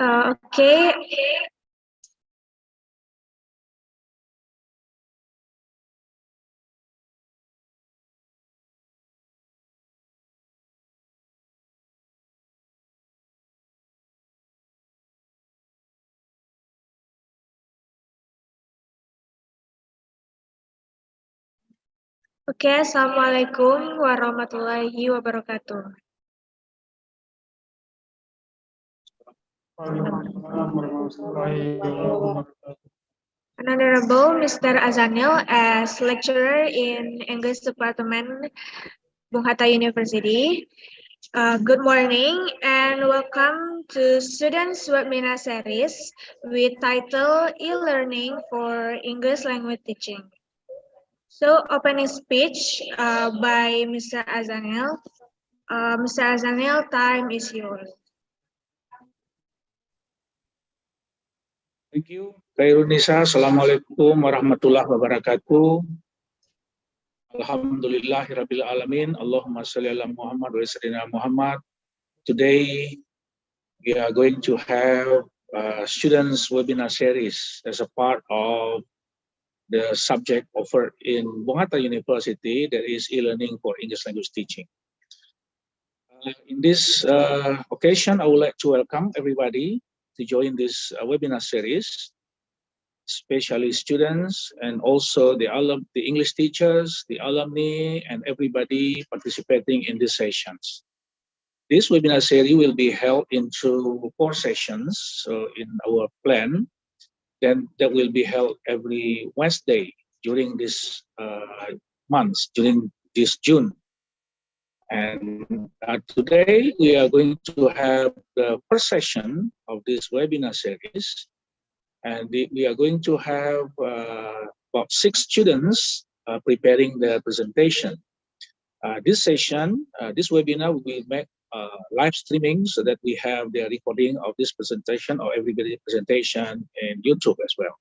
Okay. Oke, Assalamualaikum warahmatullahi wabarakatuh. Honorable Mr. Azanil, as lecturer in English Department, Bung Hatta University. Good morning and welcome to students webinar series with title eLearning for English Language Teaching. So opening speech by Mr. Azanil. Mr. Azanil, time is yours. Thank you, Kairunisa. Assalamualaikum warahmatullahi wabarakatuh. Alhamdulillahirabbil alamin. Allahumma shalli ala Muhammad wa sayyidina Muhammad. Today we are going to have a students webinar series as a part of the subject offered in Bung Hatta University, that is e-learning for English language teaching. In this occasion, I would like to welcome everybody to join this webinar series, especially students and also the English teachers, the alumni, and everybody participating in these sessions. This webinar series will be held into 4 sessions. So in our plan, then that will be held every Wednesday during this months, during this June. And today we are going to have the first session of this webinar series. And we are going to have about 6 students preparing their presentation. This session, this webinar will be made live streaming so that we have the recording of this presentation or everybody's presentation in YouTube as well.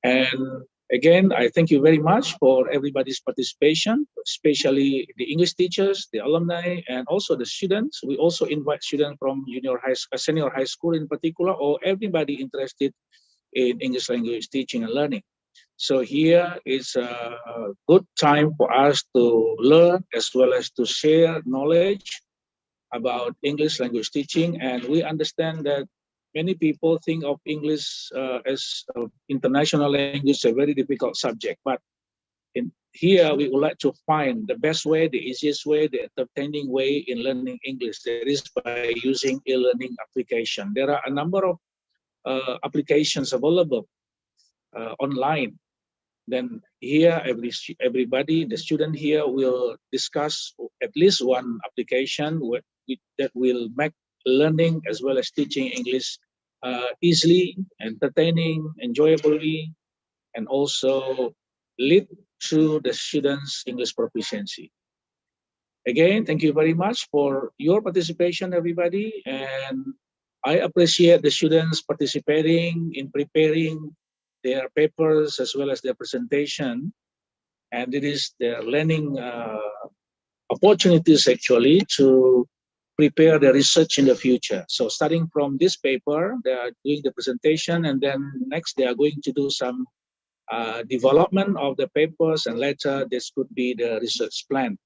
And again, I thank you very much for everybody's participation, especially the English teachers, the alumni, and also the students. We also invite students from senior high school in particular, or everybody interested in English language teaching and learning. So here is a good time for us to learn as well as to share knowledge about English language teaching. And we understand that many people think of English as an international language, a very difficult subject. But here we would like to find the best way, the easiest way, the entertaining way in learning English. That is by using e-learning application. There are a number of applications available online. Then here, everybody, the student here will discuss at least one application that will make learning as well as teaching English easily, entertaining, enjoyably, and also lead to the students' English proficiency. Again, thank you very much for your participation, everybody, and I appreciate the students participating in preparing their papers as well as their presentation, and it is their learning opportunities actually to prepare the research in the future. So starting from this paper, they are doing the presentation, and then next they are going to do some development of the papers, and later this could be the research plan,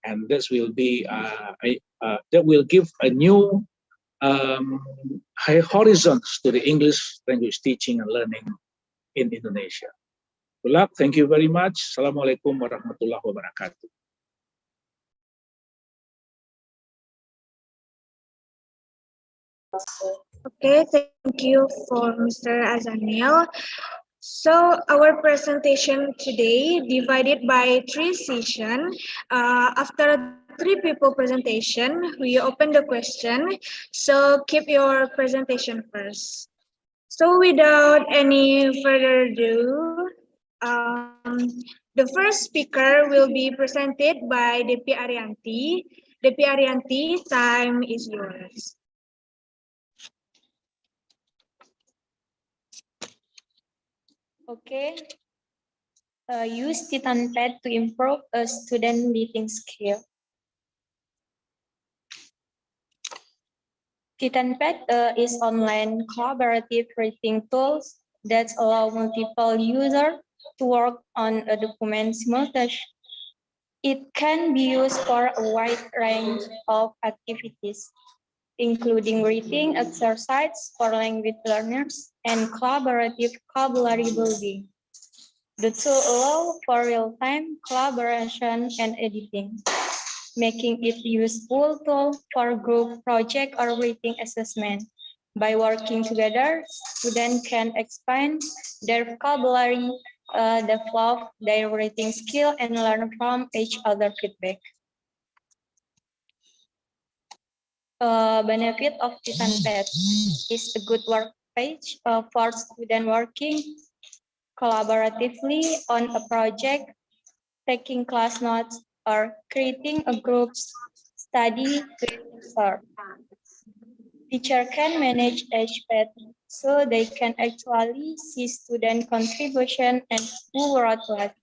and this will be that will give a new high horizons to the English language teaching and learning in Indonesia. Good luck. Thank you very much. Assalamualaikum warahmatullahi wabarakatuh. Okay, thank you for Mr. Azanil. So our presentation today divided by 3 sessions. After 3 people presentation, we open the question. So keep your presentation first. So without any further ado, the first speaker will be presented by Depi Arianti. Depi Arianti, time is yours. Okay. Use Titan Pad to improve a student reading skill. Titanpad is online collaborative reading tools that allow multiple users to work on a document simultaneously. It can be used for a wide range of activities, including reading exercises for language learners and collaborative vocabulary building. The tool allows for real-time collaboration and editing, making it useful tool for group project or reading assessment. By working together, students can expand their vocabulary, develop their reading skill, and learn from each other feedback. Benefit of Titanpad is a good work page for students working collaboratively on a project, taking class notes, or creating a group study with SAR. Teacher can manage each pad so they can actually see student contribution and who wrote what.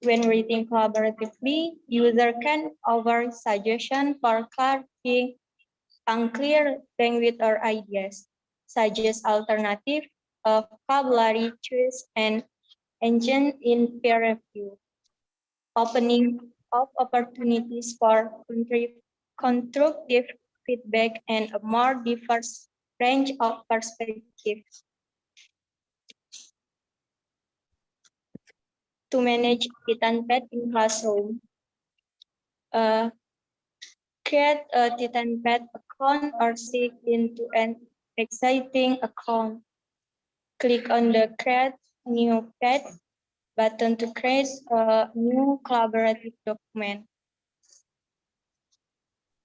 When reading collaboratively, user can offer suggestions for clarifying unclear language or ideas, suggest alternative vocabulary choice and engine in peer review, opening of opportunities for constructive feedback and a more diverse range of perspectives. To manage Titanpad in classroom, uh, create a Titanpad account or sign into an exciting account. Click on the Create New Pad button to create a new collaborative document.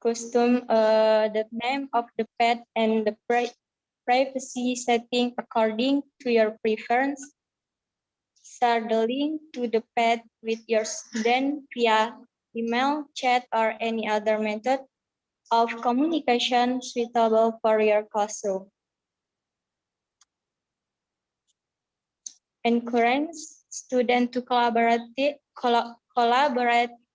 Custom the name of the pad and the privacy setting according to your preference. Share the link to the pad with your student via email, chat, or any other method of communication suitable for your classroom. Encourage students to collaborate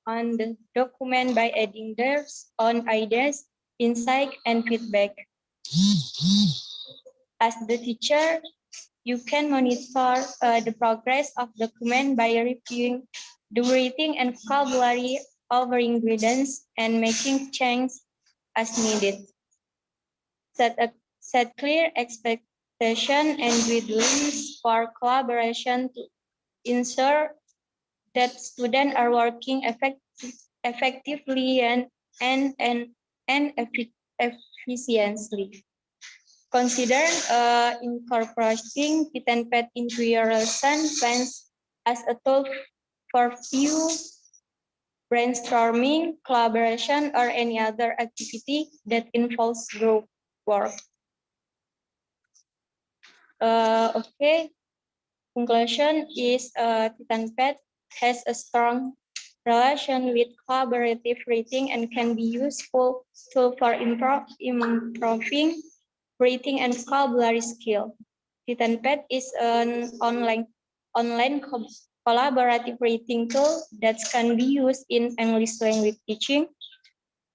on the document by adding their own ideas, insight, and feedback. As the teacher, you can monitor the progress of the document by reviewing the reading and vocabulary over ingredients and making changes as needed. Set clear expectation and guidelines for collaboration to ensure that students are working effectively and efficiently. Consider incorporating Titanpad into your lesson plans as a tool for view, brainstorming, collaboration, or any other activity that involves group work. Okay, conclusion is Titanpad has a strong relation with collaborative reading and can be useful tool for improving reading and vocabulary skill. Titanpad is an online collaborative reading tool that can be used in English language teaching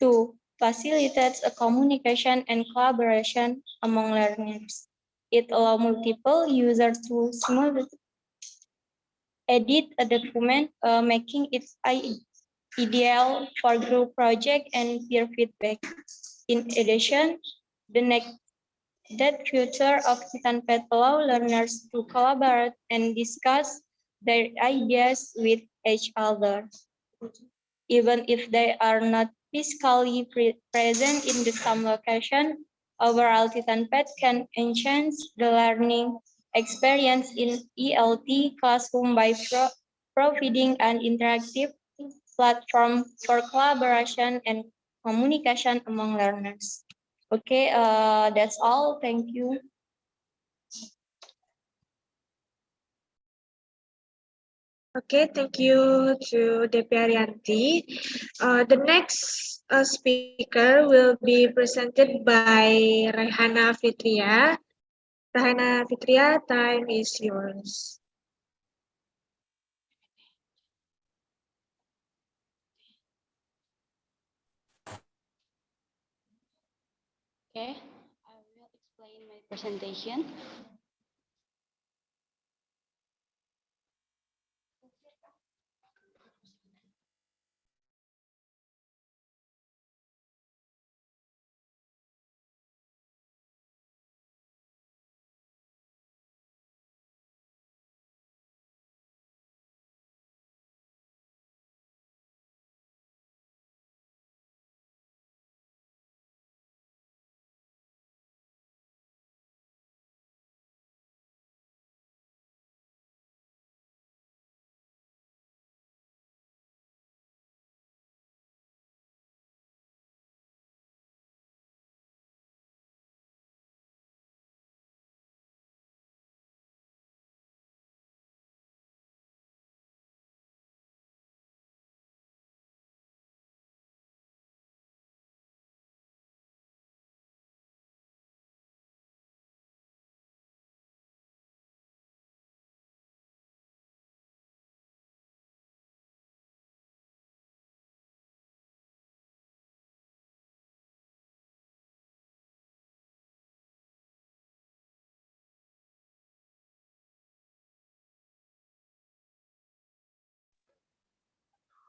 to facilitate a communication and collaboration among learners. It allows multiple users to simultaneously edit a document, making it ideal for group project and peer feedback. In addition, the next that future of Titanpad allow learners to collaborate and discuss their ideas with each other, even if they are not physically present in the same location. Overall, Titanpad can enhance the learning experience in ELT classroom by providing an interactive platform for collaboration and communication among learners. Okay, that's all. Thank you. Okay, thank you to Depiarianti. The next speaker will be presented by Rehana Fitria. Rehana Fitria, time is yours. Okay. presentation.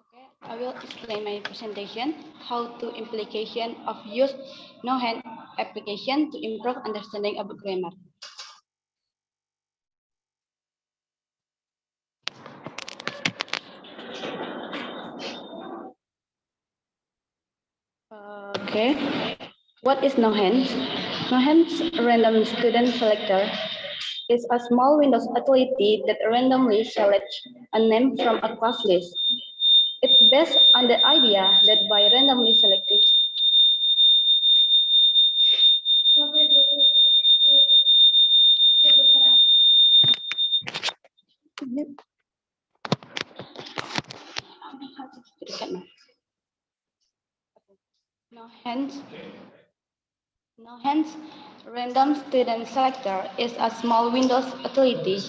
Okay, I will explain my presentation, how to implication of use no-hand application to improve understanding of grammar. Okay, what is no-hands? No-hands random student selector is a small Windows utility that randomly selects a name from a class list. It's based on the idea that by randomly selecting no hands, no hands, random student selector is a small Windows utility.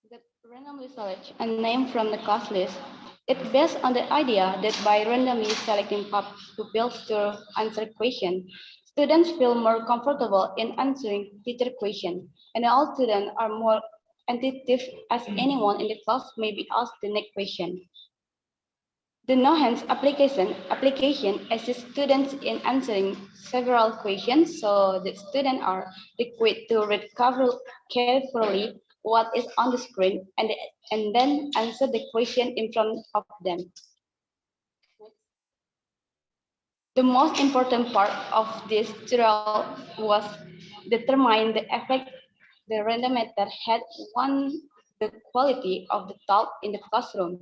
That randomly select a name from the class list. It's based on the idea that by randomly selecting pupils to answer question, students feel more comfortable in answering teacher question, and all students are more attentive as anyone in the class may be asked the next question. The no-hands application assists students in answering several questions, so the students are required to read carefully what is on the screen and then answer the question in front of them. The most important part of this tutorial was determine the effect the randometer had on the quality of the talk in the classroom.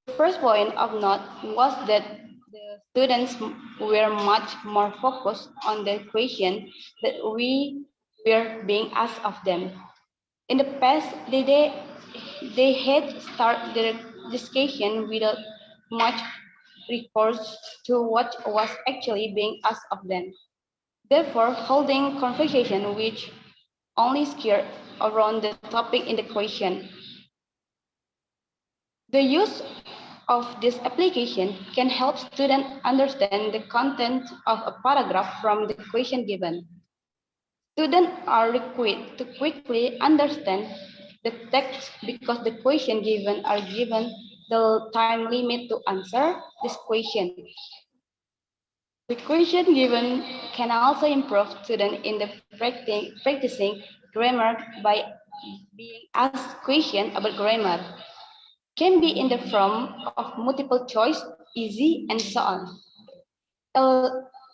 The first point of note was that the students were much more focused on the question that we were being asked of them. In the past, they had started their discussion without much recourse to what was actually being asked of them. Therefore, holding conversation which only skirt around the topic in the question. The use of this application can help students understand the content of a paragraph from the question given. Students are required to quickly understand the text because the question given are given the time limit to answer this question. The question given can also improve students in the practicing grammar by being asked questions about grammar. Can be in the form of multiple choice, easy, and so on.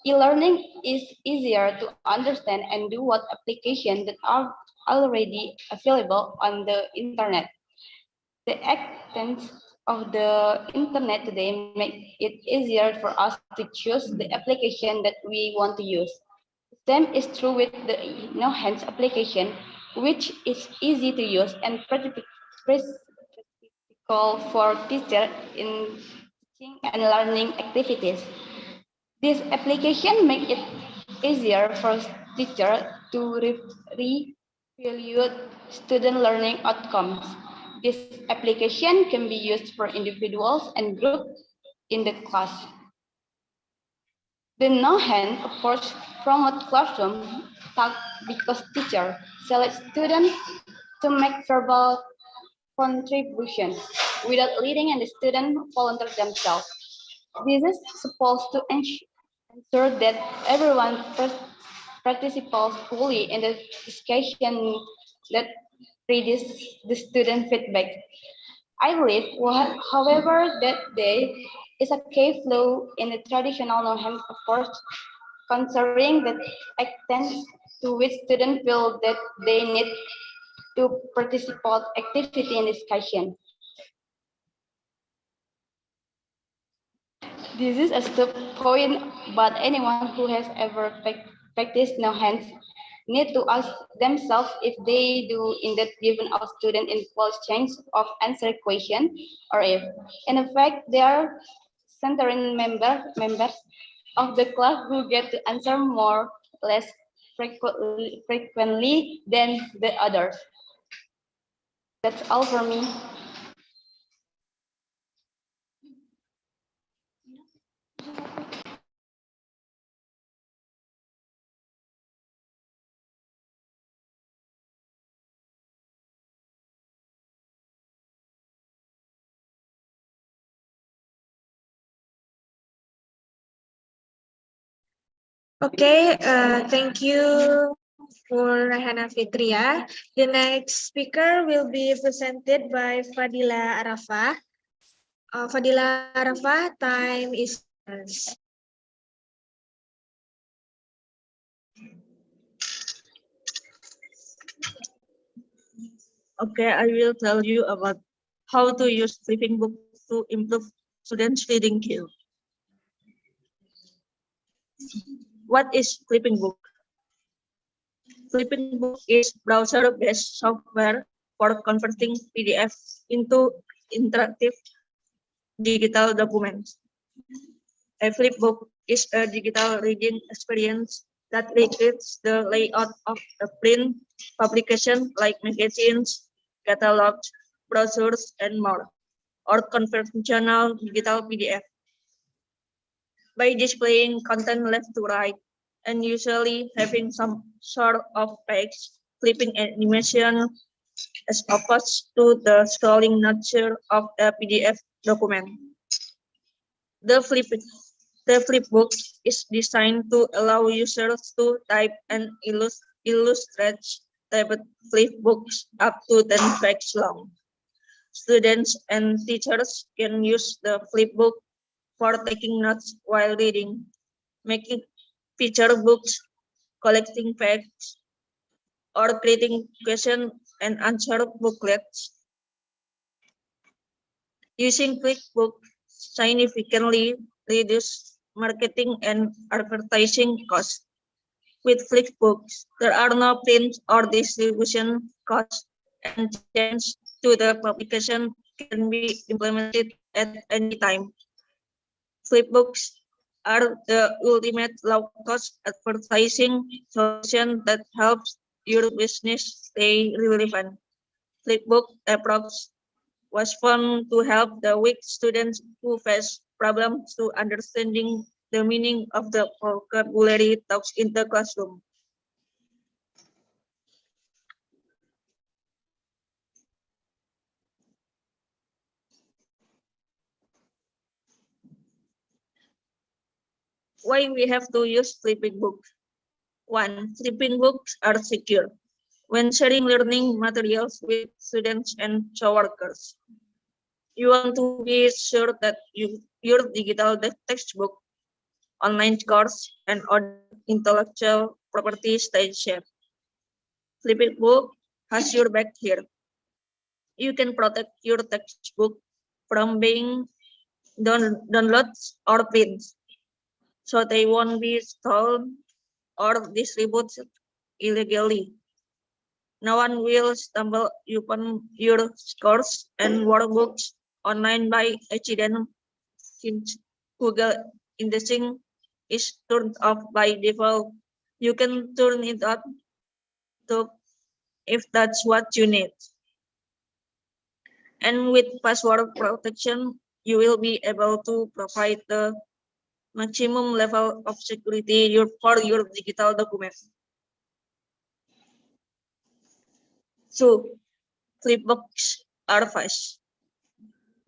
E-learning is easier to understand and do what applications that are already available on the internet. The extent of the internet today make it easier for us to choose the application that we want to use. Same is true with the no hands application, which is easy to use and practical for teachers in teaching and learning activities. This application makes it easier for teachers to re-evaluate student learning outcomes. This application can be used for individuals and groups in the class. The no-hand approach promotes classroom talk because teachers select students to make verbal contributions without leading and the student volunteer themselves. This is supposed to ensure that everyone participates fully in the discussion that reduces the student feedback. I believe, however, that there is a key flaw in the traditional no-hand approach concerning the extent to which students feel that they need to participate actively in discussion. This is a stupid point, but anyone who has ever practiced no hands need to ask themselves if they do indeed given a student equal chance of answer question, or if, in effect, they are centering members of the class who get to answer more less frequently than the others. That's all for me. Okay, thank you for Rahana Fitria. The next speaker will be presented by Fadila Arafah. Fadila Arafah, time is yours. Okay, I will tell you about how to use flipping book to improve students' reading skill. What is flipping book? Flipping book is browser-based software for converting PDF into interactive digital documents. A flip book is a digital reading experience that recreates the layout of a print publication like magazines, catalogs, brochures, and more, or conventional digital PDF. By displaying content left to right, and usually having some sort of text, flipping animation as opposed to the scrolling nature of a PDF document. The flipbook is designed to allow users to type and illustrate typed flipbooks up to 10 pages long. Students and teachers can use the flipbook for taking notes while reading, making picture books, collecting facts, or creating question and answer booklets. Using QuickBook significantly reduce marketing and advertising costs. With Flipbooks, there are no print or distribution costs, and changes to the publication can be implemented at any time. Flipbooks are the ultimate low-cost advertising solution that helps your business stay relevant. Flipbook approach was found to help the weak students who face problems to understanding the meaning of the vocabulary taught in the classroom. Why we have to use flipping books? 1. Flipping books are secure. When sharing learning materials with students and coworkers, you want to be sure that your digital textbook, online course, and other intellectual property stay safe. Flipping book has your back here. You can protect your textbook from being downloads or prints, so they won't be stolen or distributed illegally. No one will stumble upon your scores and workbooks online by accident, since Google indexing is turned off by default You can turn it on to if that's what you need. And with password protection, you will be able to provide the maximum level of security for your digital documents. So, flipbooks are fast.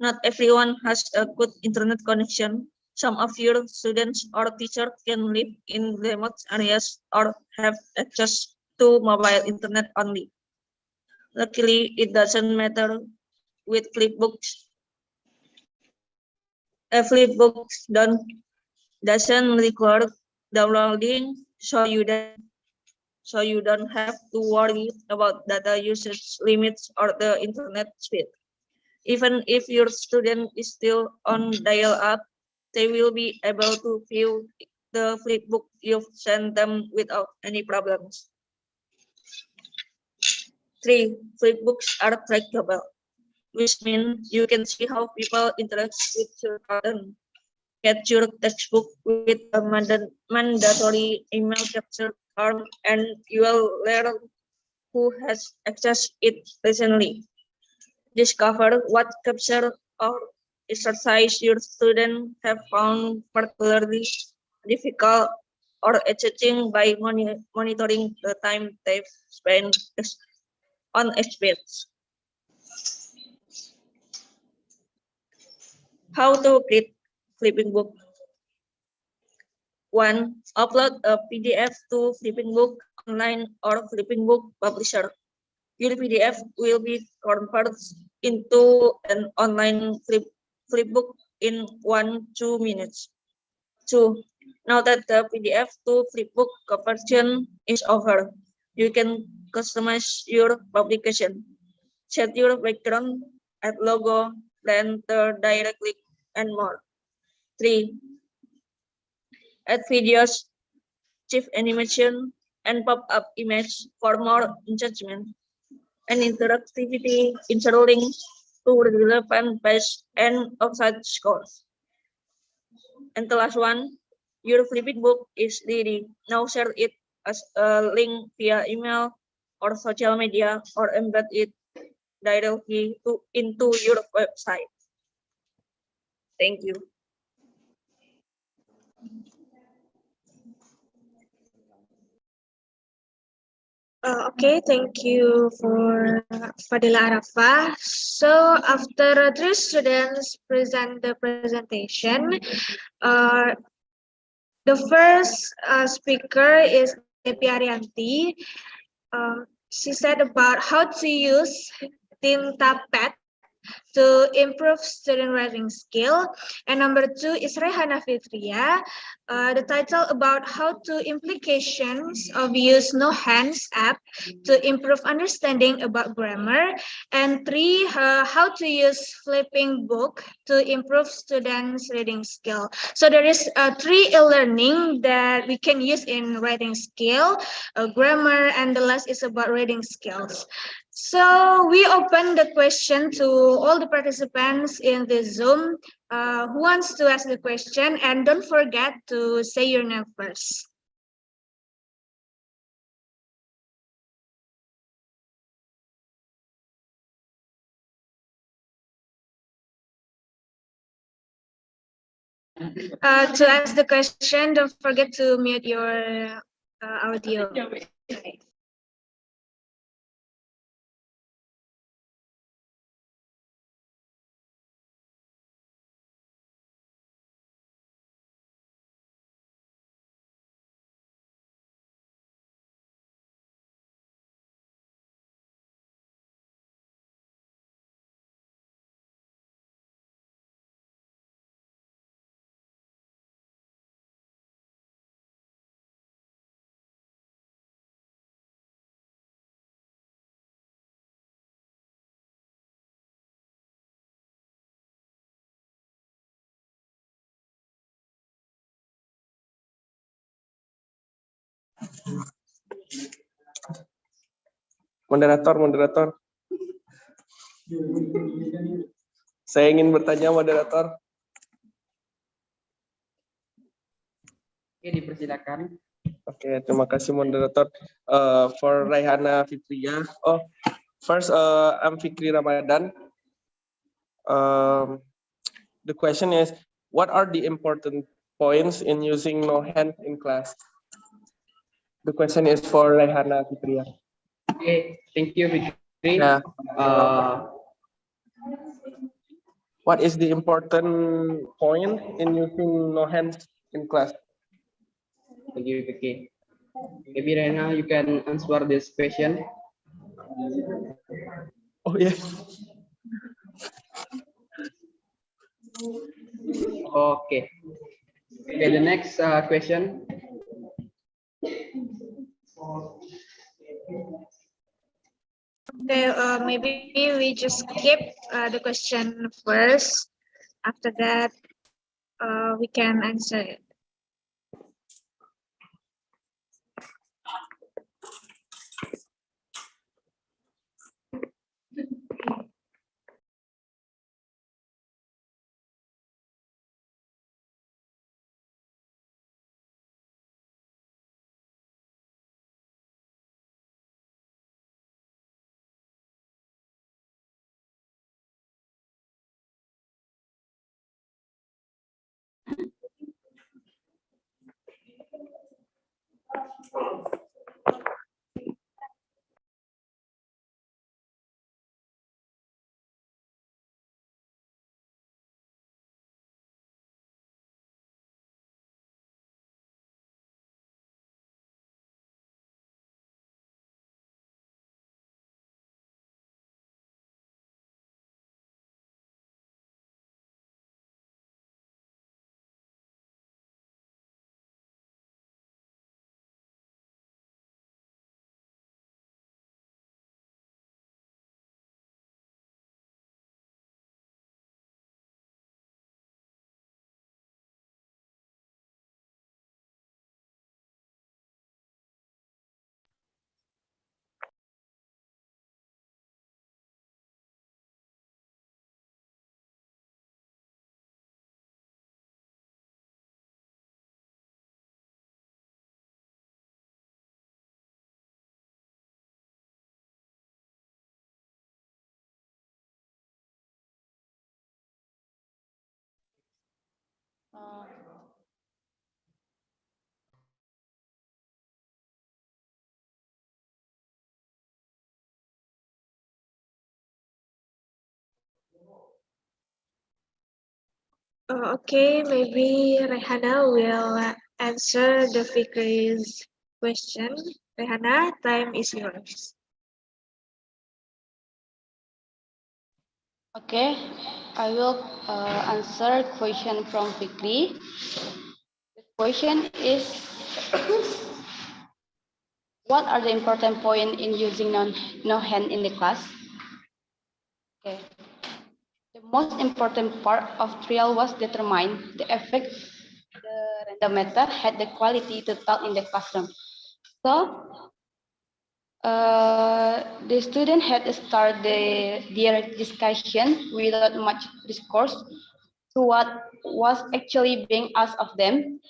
Not everyone has a good internet connection. Some of your students or teachers can live in remote areas or have access to mobile internet only. Luckily, it doesn't matter with flipbooks. A flipbook doesn't require downloading, so you don't have to worry about data usage limits or the internet speed. Even if your student is still on dial-up, they will be able to view the flipbook you've sent them without any problems. 3. Flipbooks are trackable, which means you can see how people interact with your content. Get your textbook with a mandatory email capture form, and you will learn who has accessed it recently. Discover what capture or exercise your students have found particularly difficult or exciting by monitoring the time they spend on experts. How to create flipping book. 1. Upload a PDF to Flipping Book online or Flipping Book publisher. Your PDF will be converted into an online flipbook in 1-2 minutes. 2. Now that the PDF to flipbook conversion is over, you can customize your publication. Set your background, add logo, then the direct link, and more. 3. Add videos, chief animation, and pop-up image for more engagement and interactivity, inserting to relevant page and outside scores. And the last one, your flipping book is ready. Now share it as a link via email or social media or embed it directly into your website. Thank you. Okay, thank you for Fadila Arafah. So after three students present the presentation, uh, the first speaker is Depi Arianti. She said about how to use Dapat to improve student writing skill. And number 2 is Rehana Fitria. The title about how to implications of use no hands app to improve understanding about grammar. And 3, how to use flipping book to improve students reading skill. So there is 3 e-learning that we can use in writing skill, grammar, and the last is about reading skills. So we open the question to all the participants in this Zoom. Who wants to ask the question? And don't forget to say your name first. To ask the question, don't forget to mute your audio. Okay. Moderator. Saya ingin bertanya, moderator. Oke, dipersilakan. Oke, terima kasih moderator. For Raihana Fitria. Oh, first, I'm Fikri Ramadan. The question is, what are the important points in using no hand in class? The question is for Raihana Fitria. Okay, thank you, Fikri. Yeah. Uh, What is the important point in using no hands in class? thank you, Fikri. Maybe Rena, you can answer this question. Oh yeah. Okay. Okay, the next question. Okay, maybe we just skip the question first. After that, we can answer it. Okay, maybe Rehana will answer the Fikri's question. Rehana, time is yours. Okay, I will answer question from Fikri. The question is, what are the important points in using no hand in the class? Okay. The most important part of trial was determine the effect the random method had the quality to taught in the classroom. So the student had to start their discussion without much discourse to what was actually being asked of them,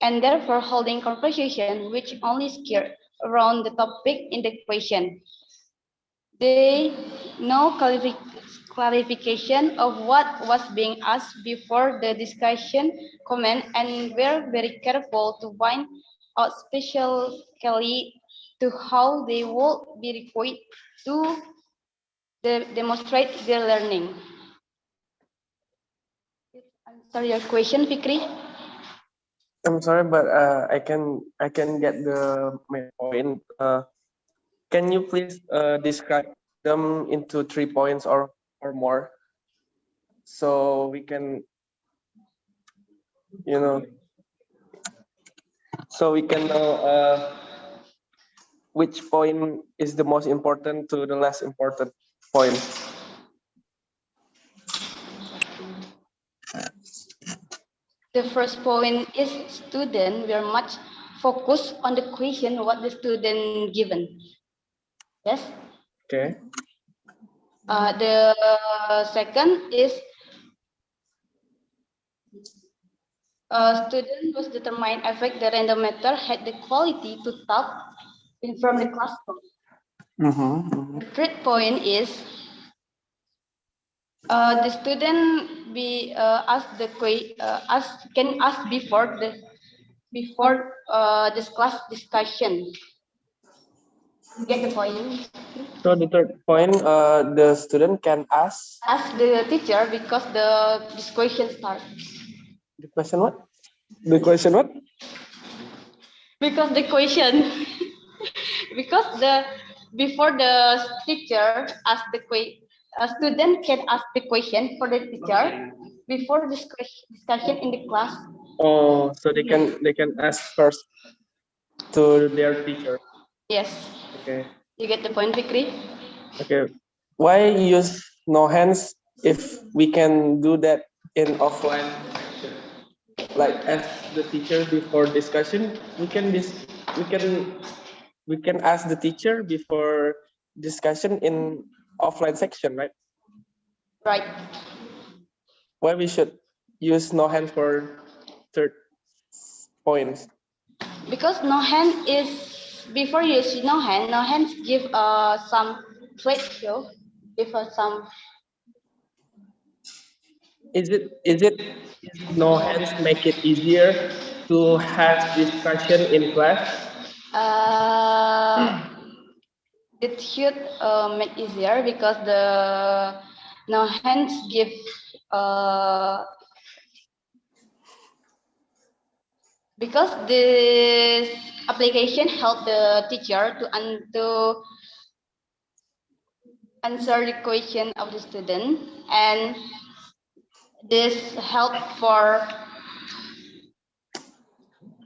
and therefore holding conversation which only skirt around the topic in the question. They no clarification of what was being asked before the discussion comment and were very careful to find out specifically to how they would be required to demonstrate their learning. Answer your question, Fikri? I'm sorry, but I can get the main point. Can you please describe them into 3 points or more, so we can, you know, so we can know which point is the most important to the less important point. The first point is student were much focused on the question what the student given. Yes. Okay. The second is Student was determined affect the random matter had the quality to taught in from the classroom. The third point is the student be asked the can ask before this class discussion. Get the point? So the third point, the student can ask Ask the teacher because this question starts. the question what? The question what? Because the question because the before the teacher ask the question, a student can ask the question for the teacher before this discussion in the class. Oh, so they can ask first to their teacher. Yes. Okay. You get the point, Fikri? Okay. Why use no hands if we can do that in offline section? Like as the teacher before discussion, we can ask the teacher before discussion in offline section, right? Right. Why we should use no hand for third points? Because no hand is before you use no hands give some plate show, give some. Is it no hands make it easier to have discussion in class? It should make easier because the no hands give because this application help the teacher to answer the question of the student, and this help for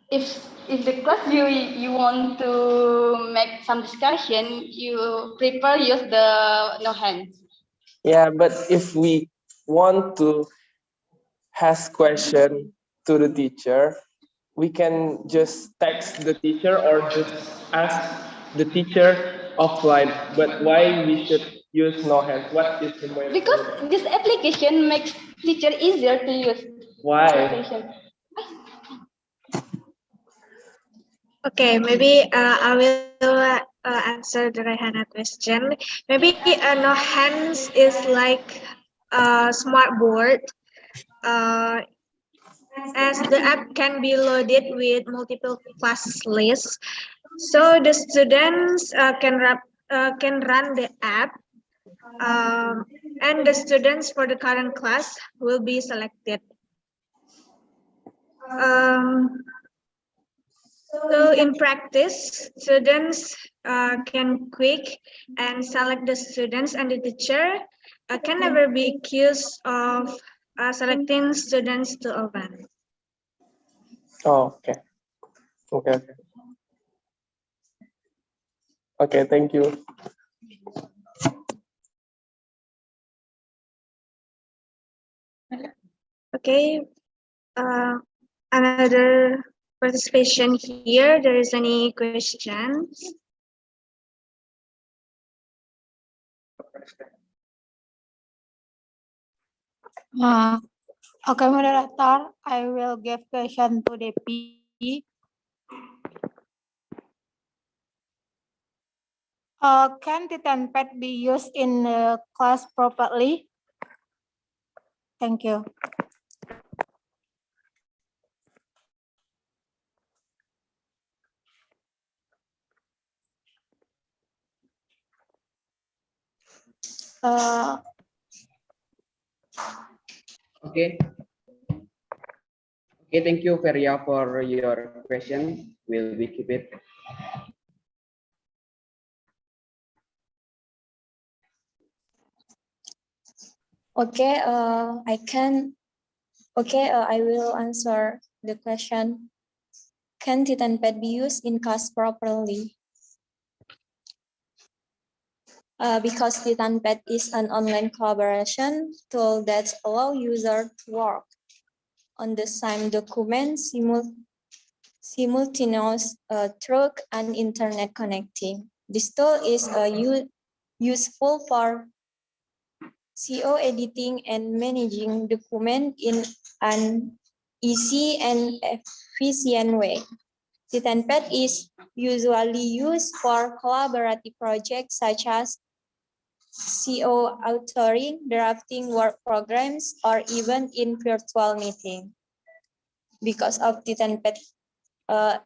if the class you want to make some discussion, you prefer use the no hands. Yeah, but if we want to ask question to the teacher, we can just text the teacher or just ask the teacher offline. But why we should use no hands? What is the main Because point? this application makes teacher easier to use. Why? Application. Okay, maybe I will answer the Raihana question. Maybe no hands is like a smart board. Uh, as the app can be loaded with multiple class lists, so the students can run the app, and the students for the current class will be selected. Um, So in practice, students can quick and select the students, and the teacher can never be accused of selecting students to open. Oh, okay. Okay. Okay, thank you. Okay, another participation here. There is any questions? Okay, moderator, I will give question to DP. Can the template be used in the class properly? Thank you. Okay. Okay, thank you, Feria, for your question. Will we keep it? Okay, I will answer the question. Can the template be used in class properly? Because the template is an online collaboration tool that allows users to work on the same document simultaneously through an internet connecting. This tool is useful for SEO editing and managing document in an easy and efficient way. Titenpad is usually used for collaborative projects such as CO authoring, drafting work programs, or even in virtual meeting. Because of Titenpad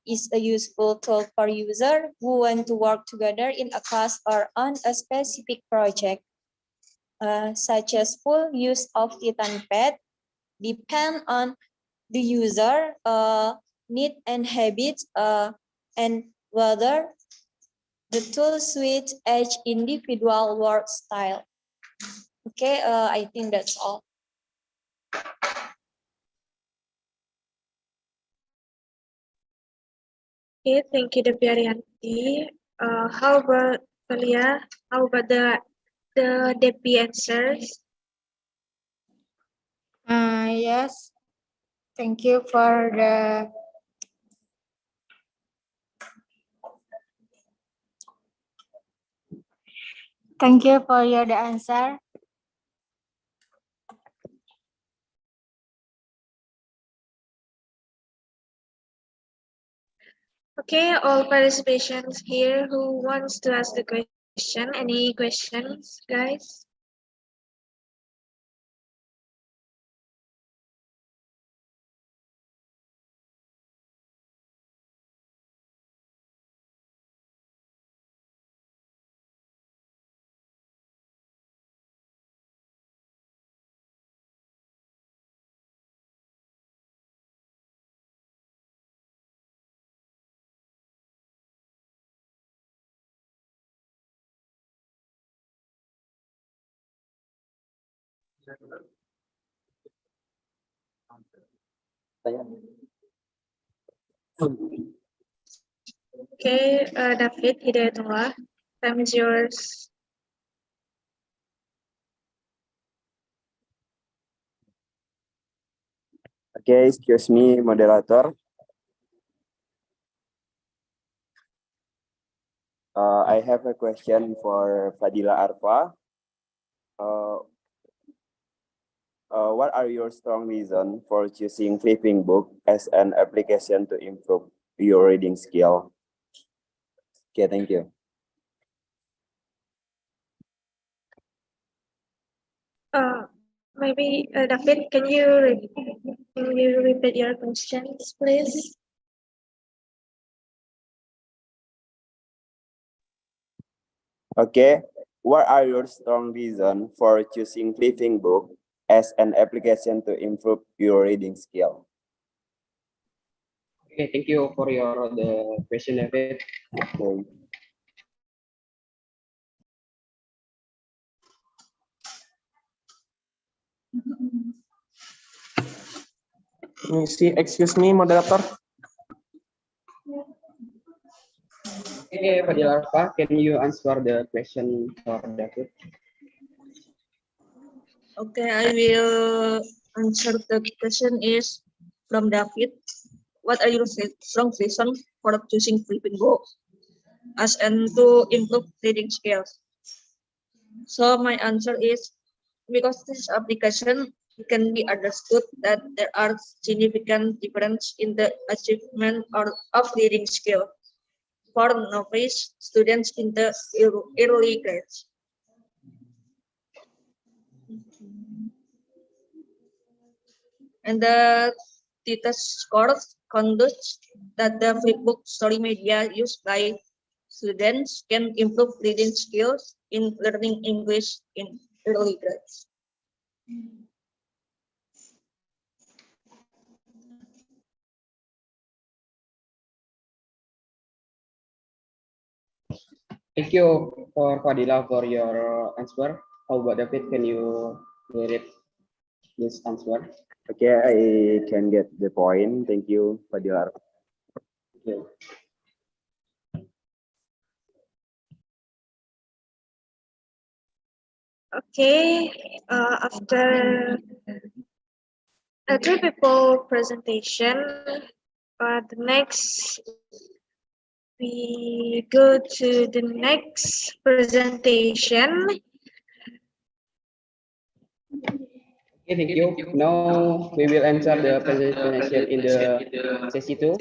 is a useful tool for users who want to work together in a class or on a specific project. Such as full use of Titenpad depend on the user need and habits and whether the tool suits each individual work style. Okay, I think that's all. Okay, thank you, Devianti. How about Valia? How about the DP answers? Yes. Thank you for the the answer. Okay, all participations here who wants to ask the question. Any questions, guys? Okay, David Hidayatullah, time is yours. Okay, excuse me, moderator. I have a question for Fadila Arfa. What are your strong reasons for choosing flipping book as an application to improve your reading skill? Okay, thank you. Maybe David, can you repeat your questions, please? Okay, what are your strong reasons for choosing flipping book as an application to improve your reading skill? Okay, thank you for the question, David. Okay. Excuse me, moderator. Okay, Fadil Arfa, can you answer the question for David? Okay, I will answer the question is from David. What are your strong reasons for choosing flipping book as and to improve reading skills? So my answer is because this application can be understood that there are significant difference in the achievement of reading skill for novice students in the early grades. And the test scores conducts that the flipbook story media used by students can improve reading skills in learning English in early grades. Thank you for Fadila for your answer. How about David? Can you read this answer? Okay, I can get the point. Thank you, Fadila. Okay. Okay, after a three people presentation, the next we go to the next presentation. Okay, thank you. Now we will enter the presentation in the sesi 2.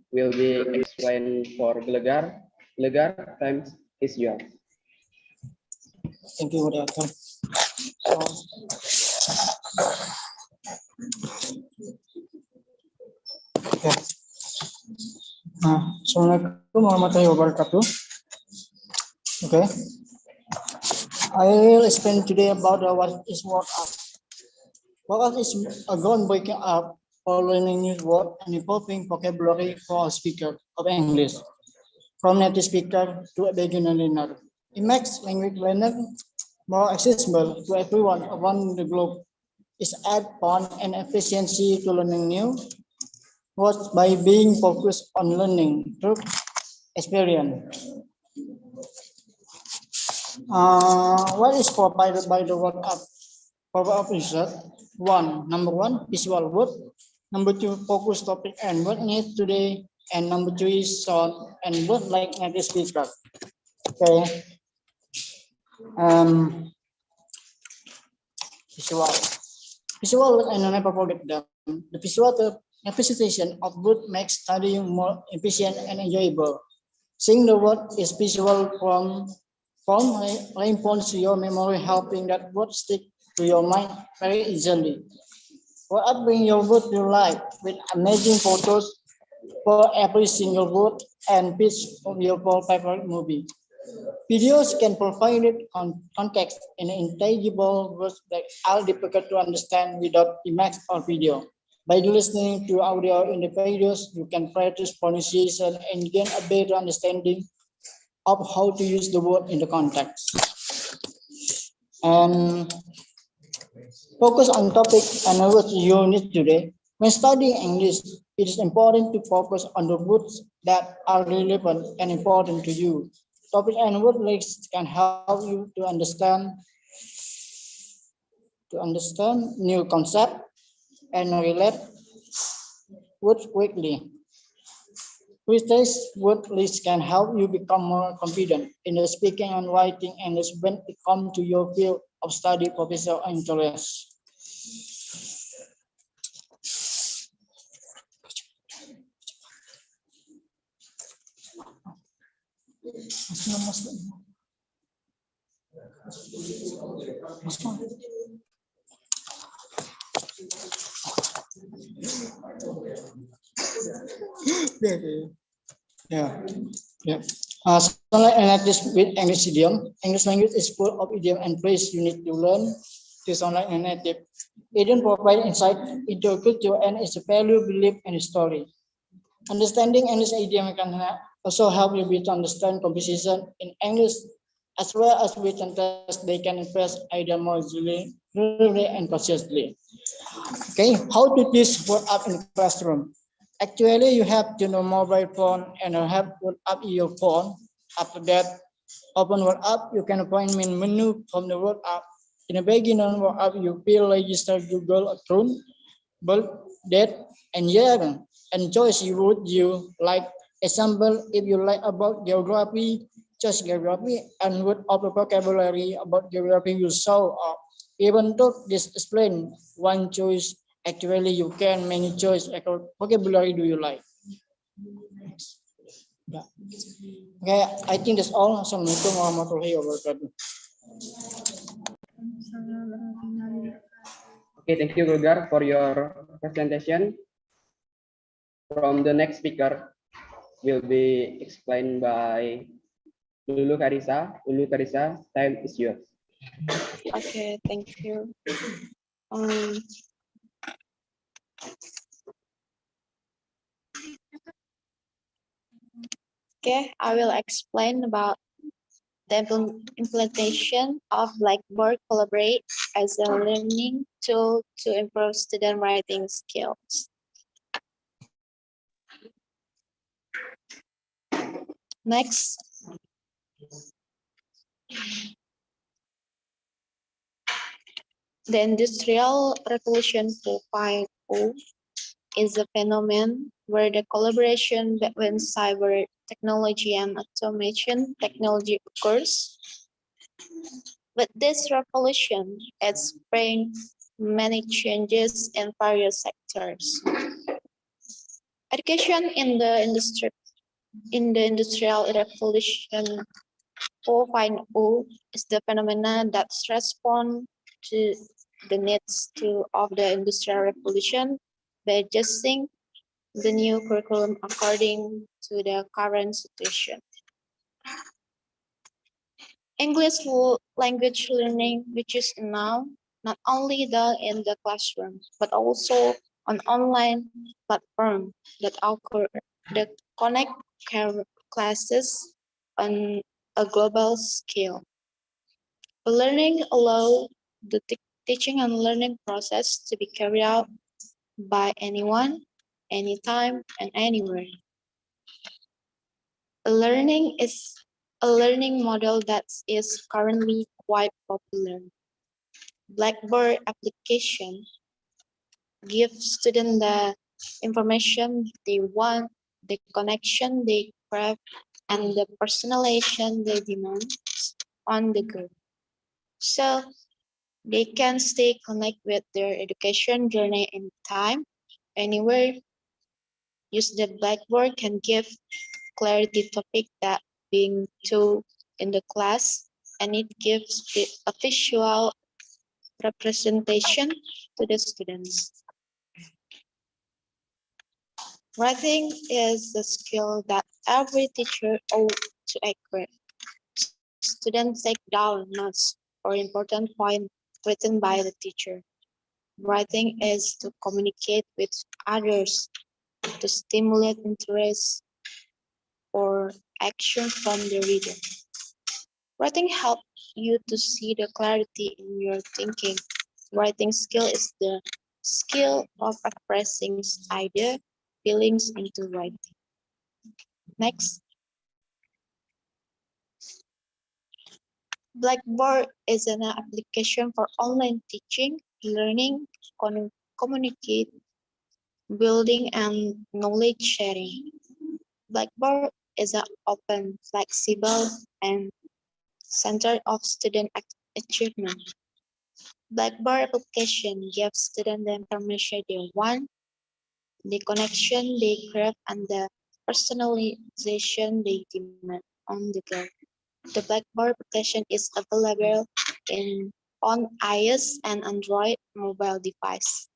Will be explained for Belajar. Belajar, time is yours. Thank you, Moderator. Okay. Assalamualaikum warahmatullahi wabarakatuh. Okay. I will explain today about what is word up. Word up is a groundbreaking app for learning new words and evolving vocabulary for a speaker of English, from native speaker to a beginner learner. It makes language learning more accessible to everyone around the globe. It adds fun and efficiency to learning new words by being focused on learning through experience. What is provided by the word up? Power of research. Number one, visual word. Number two, focus topic and word need today. And number three, sound and word like native speaker. Okay. Visual. Visual word and never forget them. The visual representation of word makes studying more efficient and enjoyable. Seeing the word is visual from reinforces your memory, helping that word stick to your mind very easily. For bring your word to life with amazing photos for every single word and pitch of your favorite movie. Videos can provide context and intelligible words that are difficult to understand without image or video. By listening to audio in the videos, you can practice pronunciation and gain a better understanding of how to use the word in the context. And focus on topic and words you need today. When studying English, it is important to focus on the words that are relevant and important to you. Topic and word lists can help you to understand new concept and relate words quickly. With this word list can help you become more confident in the speaking and writing English when it comes to your field of study, professional interest. Yeah. So like this with English idiom. English language is full of idiom and phrase you need to learn to sound like a native. Idiom provide insight into a culture and its value, belief, and story. Understanding English idiom can also help you to understand composition in English, as well as with sentences they can express idea more easily, clearly, and consciously. Okay, how to teach word up in the classroom? Actually, you have to know mobile phone and have word up in your phone. After that, open word up. You can find main menu from the word up. In the beginning word up, you will register Google account, bold, date, and year, and choice would you like. Example, if you like about geography, choose geography, and word of the vocabulary about geography you saw up. Even though this explain one choice, actually you can many choice vocabulary do you like. Yeah. Okay, I think that's all. Assalamualaikum warahmatullahi wabarakatuh. Okay, thank you, Belajar, for your presentation. From the next speaker will be explained by Lulu Karisa. Lulu Karisa, time is yours. Okay, thank you. Okay, I will explain about the implementation of Blackboard Collaborate as a learning tool to improve student writing skills. Next. The Industrial Revolution 4.0 is a phenomenon where the collaboration between cyber technology and automation technology occurs. But this revolution is bringing many changes in various sectors. Education in the Industrial Revolution 4.0 is the phenomenon that responds to the needs of the Industrial Revolution by adjusting the new curriculum according to the current situation. English language learning, which is now not only done in the classroom, but also on online platform that connect classes on a global scale. Learning allows the teaching and learning process to be carried out by anyone, anytime, and anywhere. Learning is a learning model that is currently quite popular. Blackboard application gives students the information they want, the connection they crave, and the personalization they demand on the go. So they can stay connected with their education journey anytime, anywhere. Use the Blackboard can give clarity topic that being taught in the class, and it gives a visual representation to the students. Writing is a skill that every teacher ought to acquire. Students take down notes or important points written by the teacher. Writing is to communicate with others, to stimulate interest or action from the reader. Writing helps you to see the clarity in your thinking. Writing skill is the skill of expressing ideas, feelings into writing. Next. Blackboard is an application for online teaching, learning, communicate, building, and knowledge sharing. Blackboard is an open, flexible, and center of student achievement. Blackboard application gives students the information they want, the connection they crave, and the personalization they demand on the go. The Blackboard application is available on iOS and Android mobile device.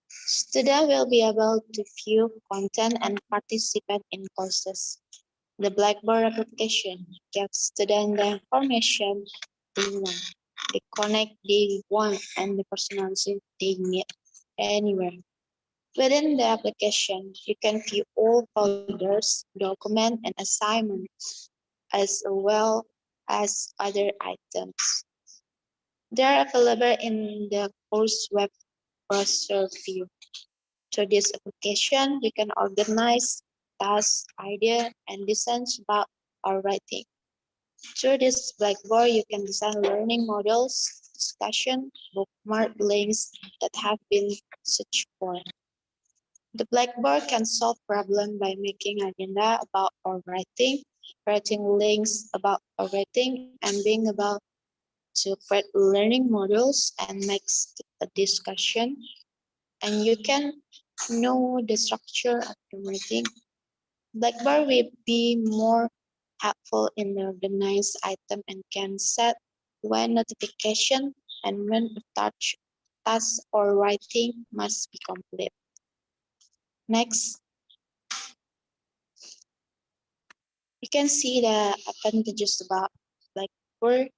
Students will be able to view content and participate in courses. The Blackboard application gives students the information they want, the connect they want, and the personalization they need anywhere. Within the application, you can view all folders, documents, and assignments, as well as other items. They are available in the course web browser view. Through this application, you can organize tasks, ideas, and designs about our writing. Through this Blackboard, you can design learning models, discussion, bookmark links that have been searched for. The Blackboard can solve problems by making agenda about our writing, writing links about our writing, and being able to create learning models and make a discussion. And you can know the structure of the writing. Blackboard will be more helpful in organized item and can set when notification and when a task or writing must be complete. Next, you can see the advantages about Blackboard.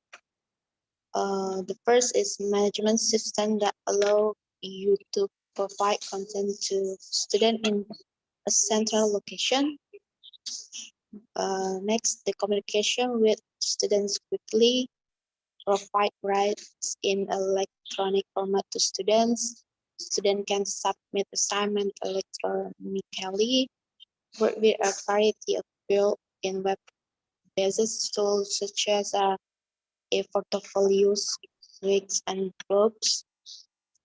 The first is management system that allow you to provide content to students in a central location. Next, the communication with students quickly, provide writes in electronic format to students. Students can submit assignment electronically, work with a variety of built-in web-based tools such as portfolios, weeks, and groups.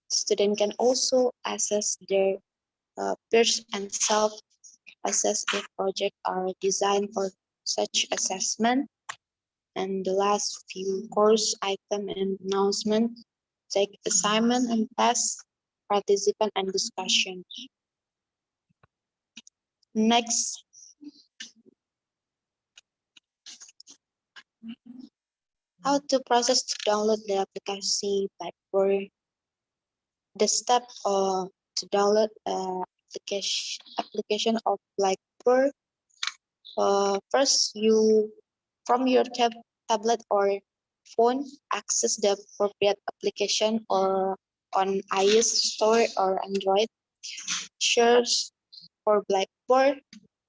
Students can also assess their peers and self-assess if projects are designed for such assessment. And the last few course item and announcement. take assignment and tests, participant and discussion. Next, how to process to download the application Blackboard. The step to download application of Blackboard. First, you from your tablet or phone, access the appropriate application or on iOS Store or Android. Search for Blackboard,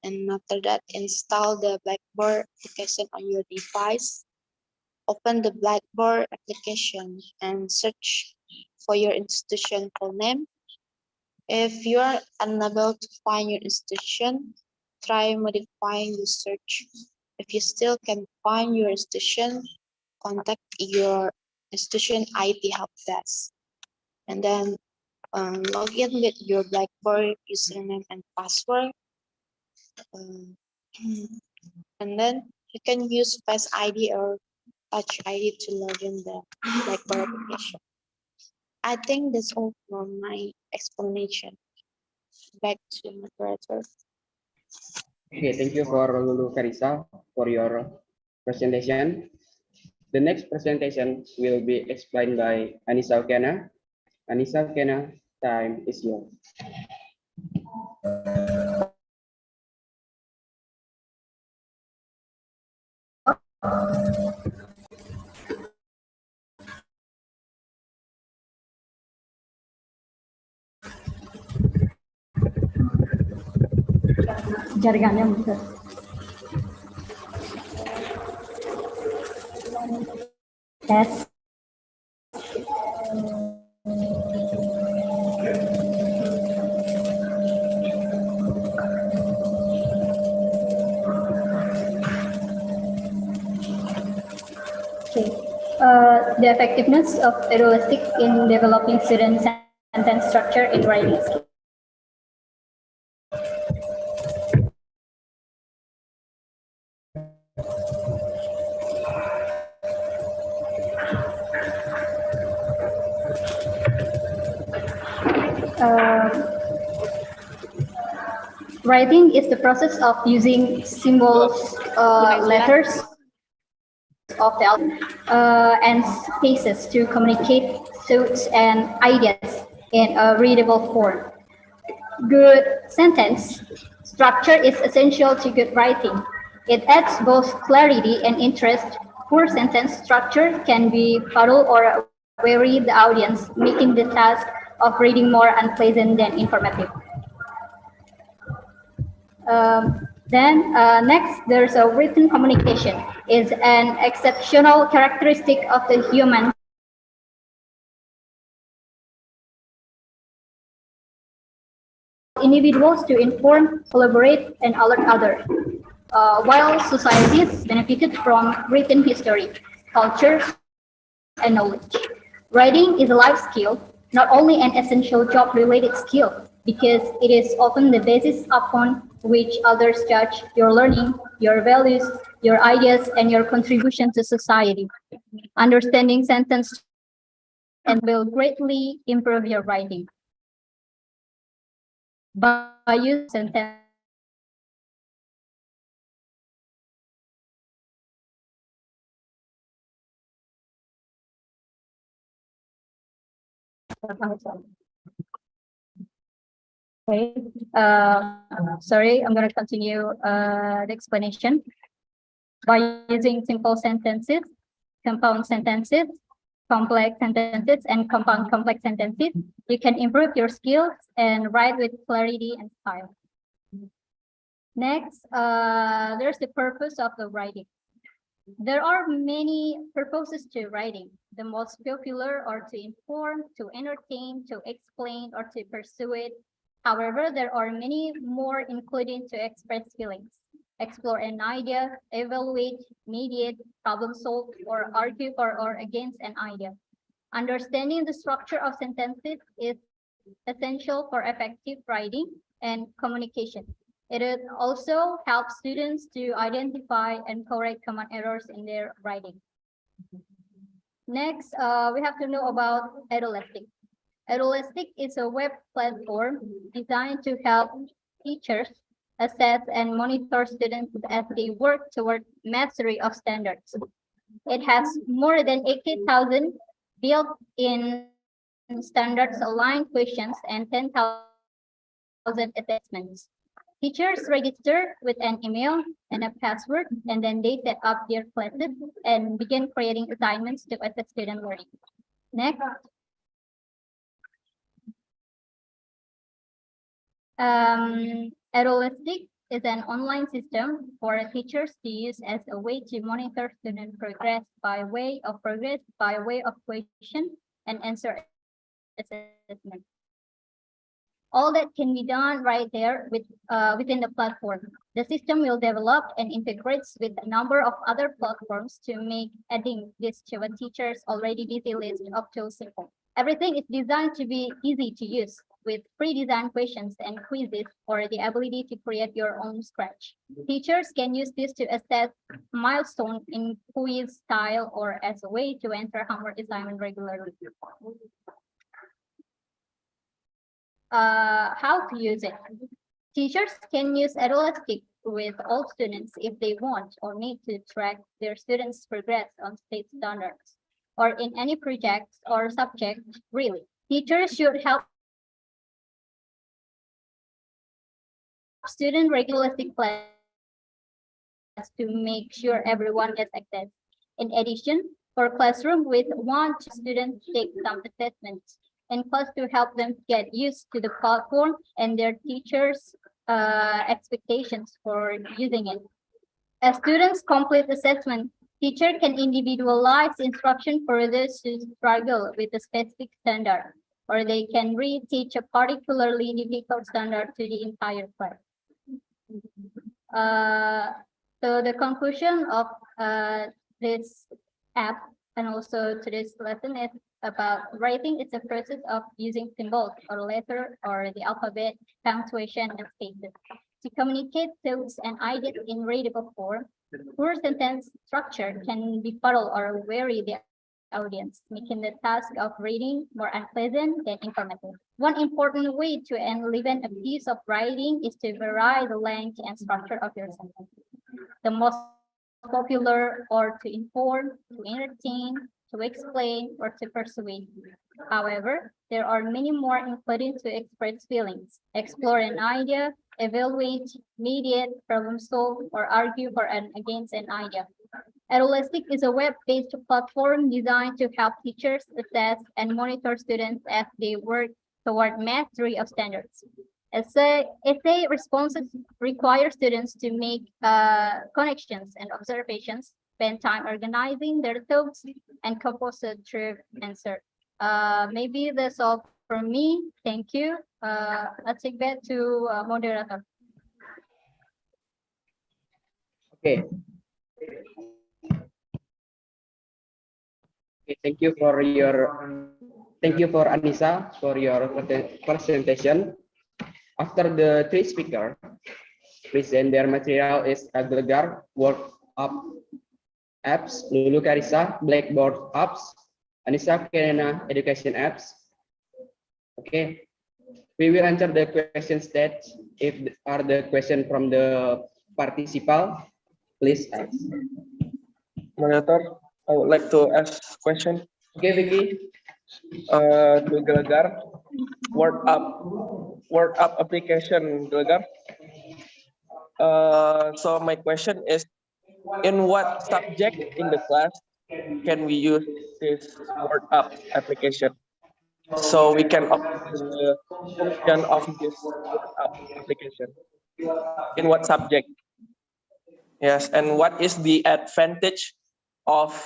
and after that, install the Blackboard application on your device. Open the Blackboard application and search for your institution full name. If you are unable to find your institution, try modifying the search. If you still can find your institution, contact your institution IT help desk. And then log in with your Blackboard username and password. Um, and then you can use Face ID or Touch ID to log in the Blackboard application. I think that's all for my explanation. Back to moderator. Okay, thank you for Lulu Karisa for your presentation. The next presentation will be explained by Anissa Okena. Anissa Okena, time is yours. Jaringannya mudah. Tes. Okay. The effectiveness of heuristic in developing student sentence structure in writing skills. Writing is the process of using symbols, letters of the and spaces to communicate thoughts and ideas in a readable form. Good sentence structure is essential to good writing. It adds both clarity and interest. Poor sentence structure can be puzzle or weary the audience, making the task of reading more unpleasant than informative. Next, there's a written communication. Is an exceptional characteristic of the human individuals to inform, collaborate, and alert others. While societies benefited from written history, culture, and knowledge. Writing is a life skill, not only an essential job-related skill, because it is often the basis upon which others judge your learning, your values, your ideas, and your contribution to society. Understanding sentence and will greatly improve your writing. By using sentence, okay, sorry, I'm going to continue the explanation. By using simple sentences, compound sentences, complex sentences, and compound complex sentences, you can improve your skills and write with clarity and style. Next, there's the purpose of the writing. There are many purposes to writing. The most popular are to inform, to entertain, to explain, or to persuade. However, there are many more, including to express feelings, explore an idea, evaluate, mediate, problem solve, or argue for or against an idea. Understanding the structure of sentences is essential for effective writing and communication. It also helps students to identify and correct common errors in their writing. Next, we have to know about eLearning. eLearning is a web platform designed to help teachers assess and monitor students as they work toward mastery of standards. It has more than 80,000 built-in standards-aligned questions and 10,000 assessments. Teachers register with an email and a password, and then they set up their classes and begin creating assignments to assess student learning. Next. eLearning is an online system for teachers to use as a way to monitor student progress by way of question and answer assessment. All that can be done right there within the platform. The system will develop and integrates with a number of other platforms to make adding this to a teacher's already busy list of tools simple. Everything is designed to be easy to use with pre-designed questions and quizzes or the ability to create your own scratch. Teachers can use this to assess milestones in quiz style or as a way to enter homework assignment regularly. How to use it. Teachers can use eLearning with all students if they want or need to track their students' progress on state standards or in any projects or subject, really. Teachers should help student regularly class to make sure everyone gets access. In addition, for classroom with 1 student take some assessments in class to help them get used to the platform and their teachers' expectations for using it. As students complete assessment, teacher can individualize instruction for those who struggle with a specific standard, or they can reteach a particularly difficult standard to the entire class. So the conclusion of this app and also today's lesson is about writing. It's a process of using symbols or letter or the alphabet, punctuation, and spaces to communicate thoughts and ideas in readable form. Poor sentence structure can befuddle or weary the audience, making the task of reading more unpleasant than informative. One important way to enliven a piece of writing is to vary the length and structure of your sentence. The most popular are to inform, to entertain, to explain, or to persuade. However, there are many more, including to express feelings, explore an idea, evaluate, mediate, problem solve, or argue for and against an idea. eLearning is a web-based platform designed to help teachers assess and monitor students as they work toward mastery of standards. Essay responses require students to make connections and observations, spend time organizing their thoughts, and compose a true answer. Maybe that's all from me. Thank you. Let's take back to moderator. Okay. Okay, thank you for Anissa for your presentation. After the 3 speakers present their material is Belajar, Word Up Apps, Lulu Karisa, Blackboard Apps, Anissa Kenana, Education Apps. Okay, we will answer the questions that if are the question from the participant, please ask. Moderator, I would like to ask question. Okay, Vicky. To Belajar, Word Up application, Belajar. So my question is, in what subject in the class can we use this Word Up application? So we can obtain the function of this Word Up application. In what subject? Yes, and what is the advantage of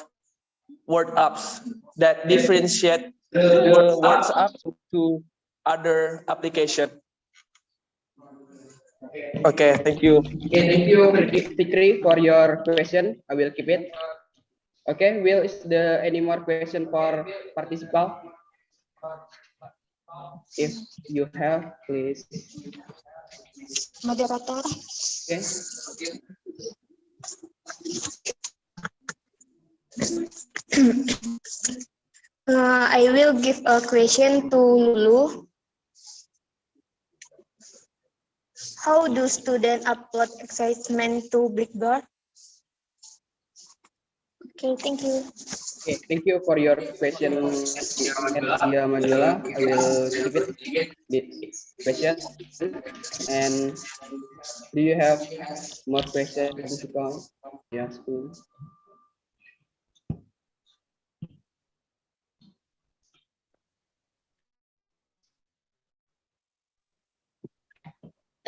Word Ups that differentiate the Words Up to other application? Okay, thank you. Okay, thank you, Fikri, for your question. I will keep it. Okay, Will, is there any more question for participant? If you have, please. I will give a question to Lulu. How do students upload assignment to Blackboard? Okay, thank you. Okay, thank you for your question, Dia Manuela. I will keep it this question. And do you have more questions, participant? Yes.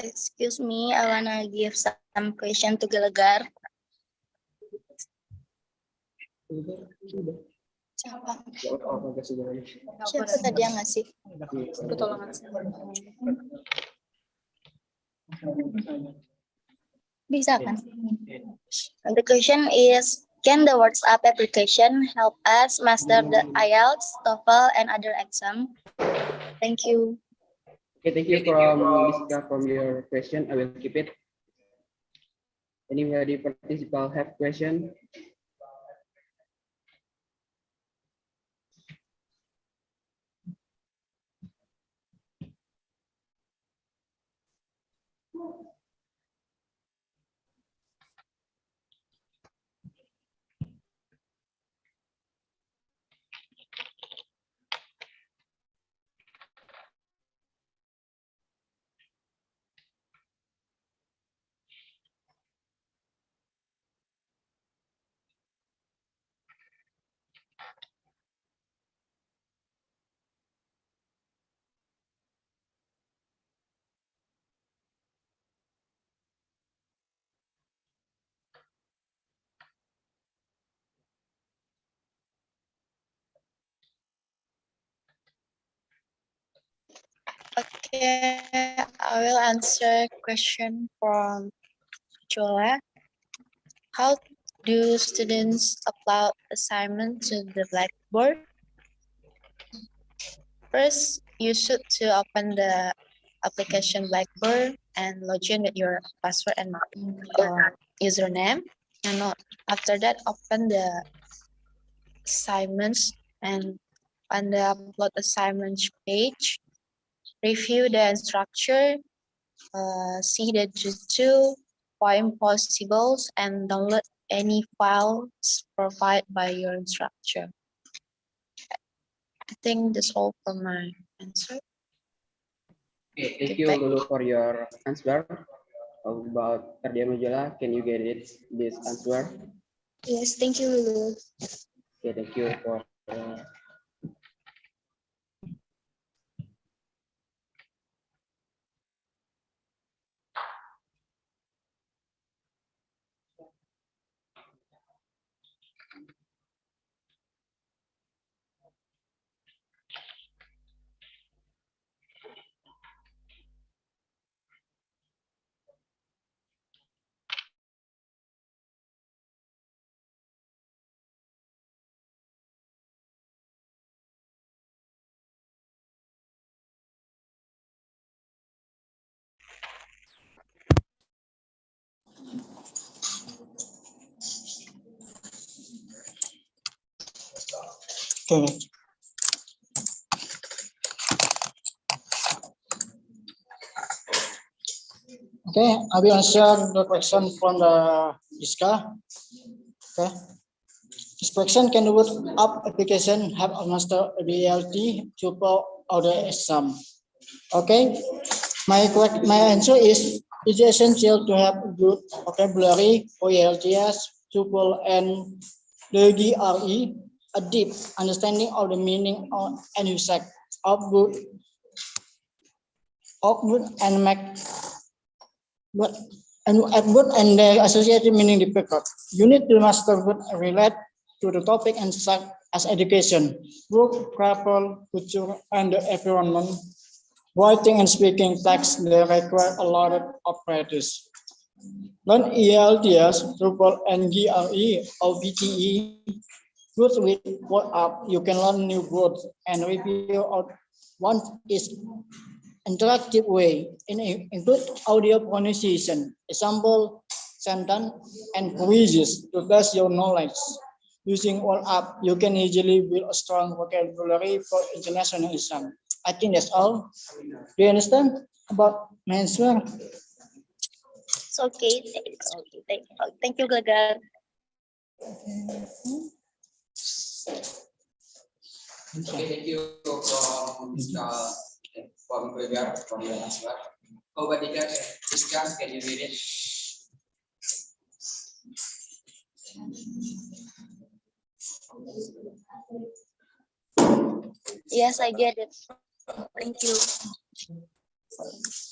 Excuse me, I wanna give some question to Gelagar. Siapa? Siapa tadi yang ngasih? Pertolongan. Bisa kan? The question is, can the WhatsApp application help us master the IELTS, TOEFL, and other exam? Thank you. Okay, thank you from Lisa from your question. I will keep it. Anybody participant have question? Okay, I will answer question from Jola. How do students upload assignment to the Blackboard? First, you should to open the application Blackboard and log in with your password and username. And after that, open the assignments, and on the upload assignments page, review the instructor, see the tutorial, find possibles, and download any files provided by your instructor. I think that's all for my answer. Okay, thank you, Lulu, for your answer. How about Kardia Majala? Can you get it this answer? Yes, thank you, Lulu. Okay, thank you for Okay. Okay, I will answer the question from the Iska. Okay. This question, can the WhatsApp application have a master ability to pull out the exam? Okay. My answer is it is essential to have good vocabulary for ELTS, tuple, and the DRE, a deep understanding of the meaning and usage of good and make good and the associated meaning difficult. You need to master good relate to the topic and such as education, work, travel, culture, and the environment. Writing and speaking text, they require a lot of practice. Learn ELTS, Drupal, and GRE or BTE. Good with WhatsApp, you can learn new words and review out one is interactive way. Include audio pronunciation, example, sentence, and quizzes to test your knowledge. Using all app, you can easily build a strong vocabulary for international exam. I think that's all. Do you understand about my answer? It's okay. Thank you, Belajar. Okay, thank you from Belajar for your answer. How about the discuss? Can you read it? Yes, I get it. Thank you.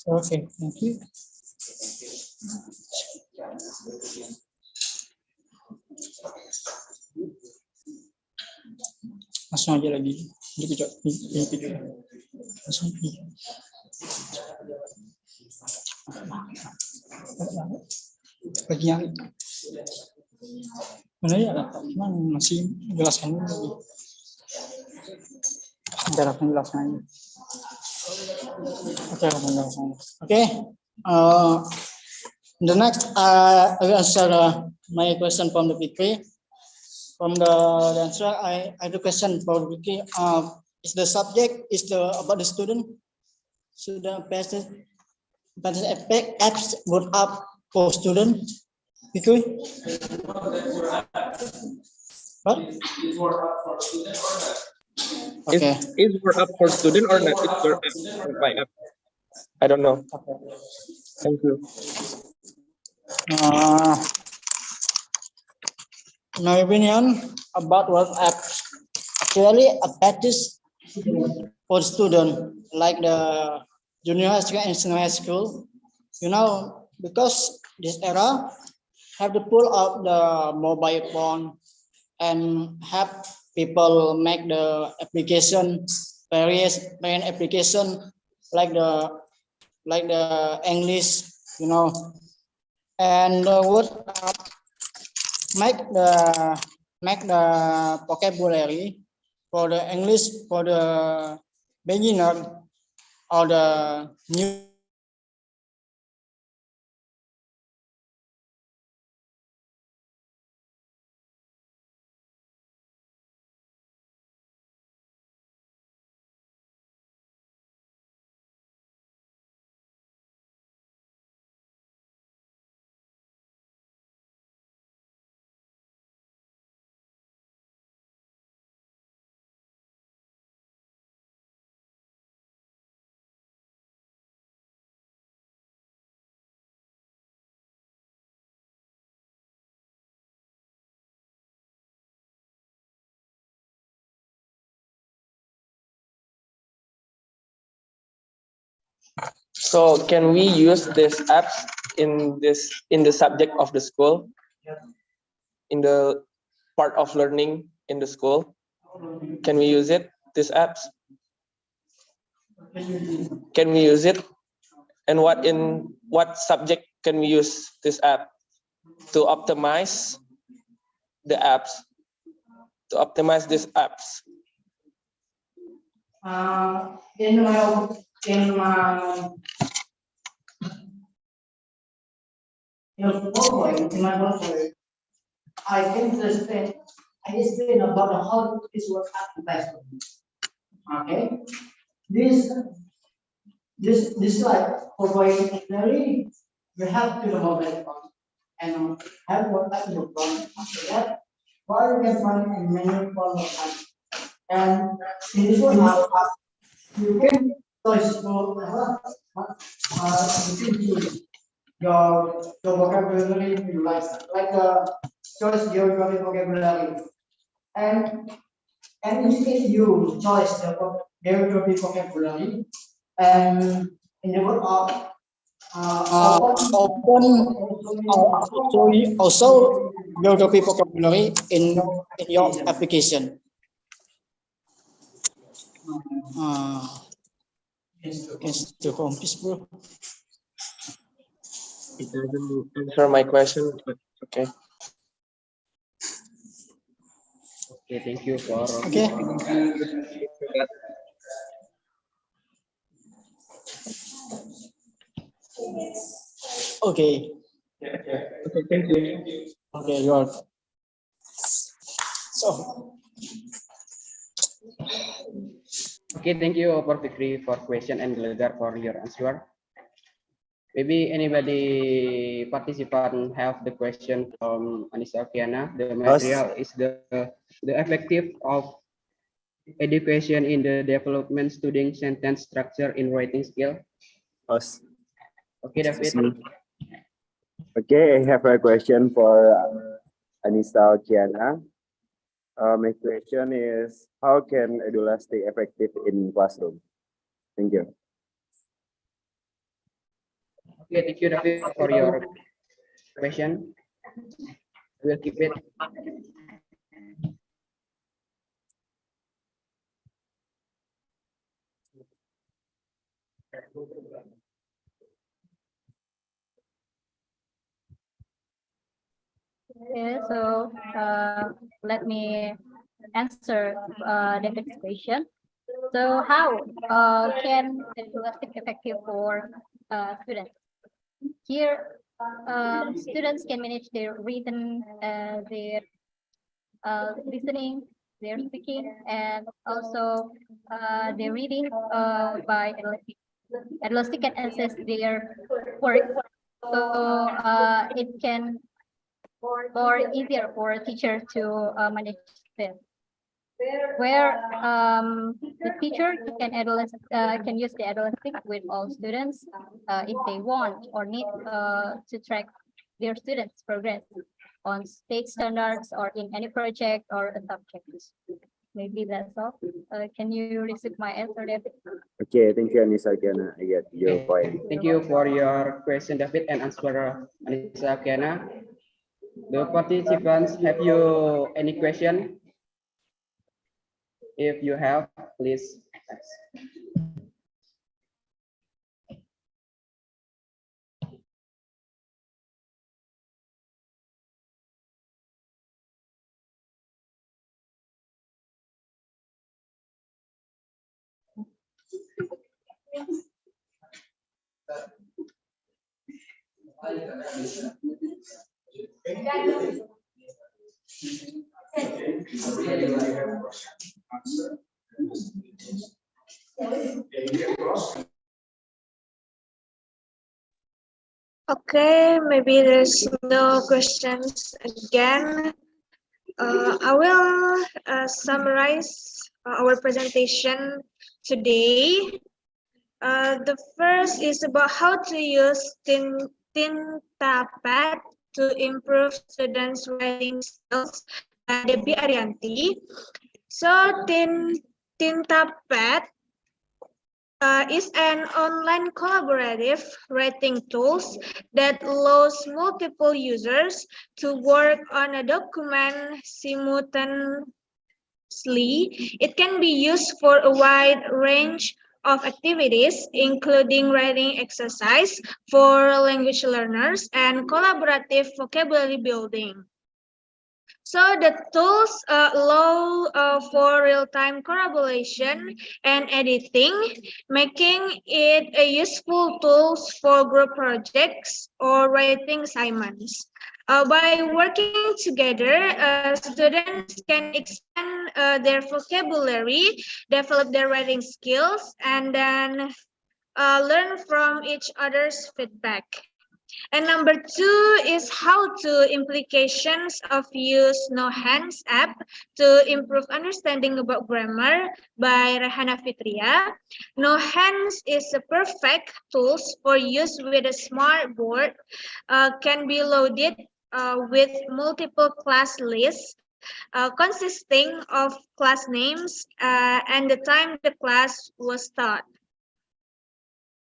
Okay, thank you. Langsung aja lagi. Ini video. Langsung. Bagi yang mana ya? Cuman masih jelaskan lagi. Cara penjelasannya. Okay. The next, I will answer my question from the PK. From the answer, I have a question for the PK. Is the subject about the student? Student effect apps would up for student? PK? What? Okay. Is more up for student or not? It's your app or my app? I don't know. Thank you. My opinion about what app actually a practice for student like the junior high school and senior high school. You know, because this era have to pull out the mobile phone and have people make the application, various main application like the English, you know, and what make the vocabulary for the English for the beginner or the new. So can we use this apps in the subject of the school, in the part of learning in the school? Can we use it? These apps? Can we use it? And what subject can we use this app to optimize the apps? To optimize these apps? In my portfolio, I can explain about how this works at the best. Okay, this slide provides clearly we have to the mobile phone and have what at the phone. After that, why you can find a menu for the phone. And in this one, you can choose your vocabulary you like choice your vocabulary and in this case you choice the geography vocabulary and in the word of also geography vocabulary in your application. It's too complex, bro. It doesn't answer my question, but okay. Okay, thank you for. Okay. Okay. Okay, thank you. Okay, you're. Okay, thank you for Fikri for question and Belajar for your answer. Maybe anybody participant have the question from Anissa Kiana. The material is the effective of education in the development studying sentence structure in writing skill. Us. Okay, David. Okay, I have a question for Anissa Kiana. My question is, how can Edula stay effective in classroom? Thank you. Okay, thank you, David, for your question. We'll keep it. Okay, so let me answer David's question. So how can Edulastic effective for students? Here, students can manage their reading, their listening, their speaking, and also their reading by Edulastic. Edulastic can assess their work, so it can more easier for a teacher to manage this. Where the teacher can use the adolescent with all students if they want or need to track their students' progress on state standards or in any project or a subject. Maybe that's all. Can you receive my answer, David? Okay, thank you, Anissa Kiana. I get your point. Thank you for your question, David, and answer, Anissa Kiana. The participants, have you any question? If you have, please ask. Okay, maybe there's no questions again. I will summarize our presentation today. The first is about how to use dapat to improve students' writing skills by Debbie Arianti. So dapat is an online collaborative writing tools that allows multiple users to work on a document simultaneously. It can be used for a wide range of activities, including writing exercise for language learners and collaborative vocabulary building. So the tools allow for real-time collaboration and editing, making it a useful tool for group projects or writing assignments. By working together, students can expand their vocabulary, develop their writing skills, and then learn from each other's feedback. And number two is how to implications of use No Hands app to improve understanding about grammar by Rehana Fitria. No Hands is a perfect tools for use with a smart board, can be loaded with multiple class lists consisting of class names and the time the class was taught.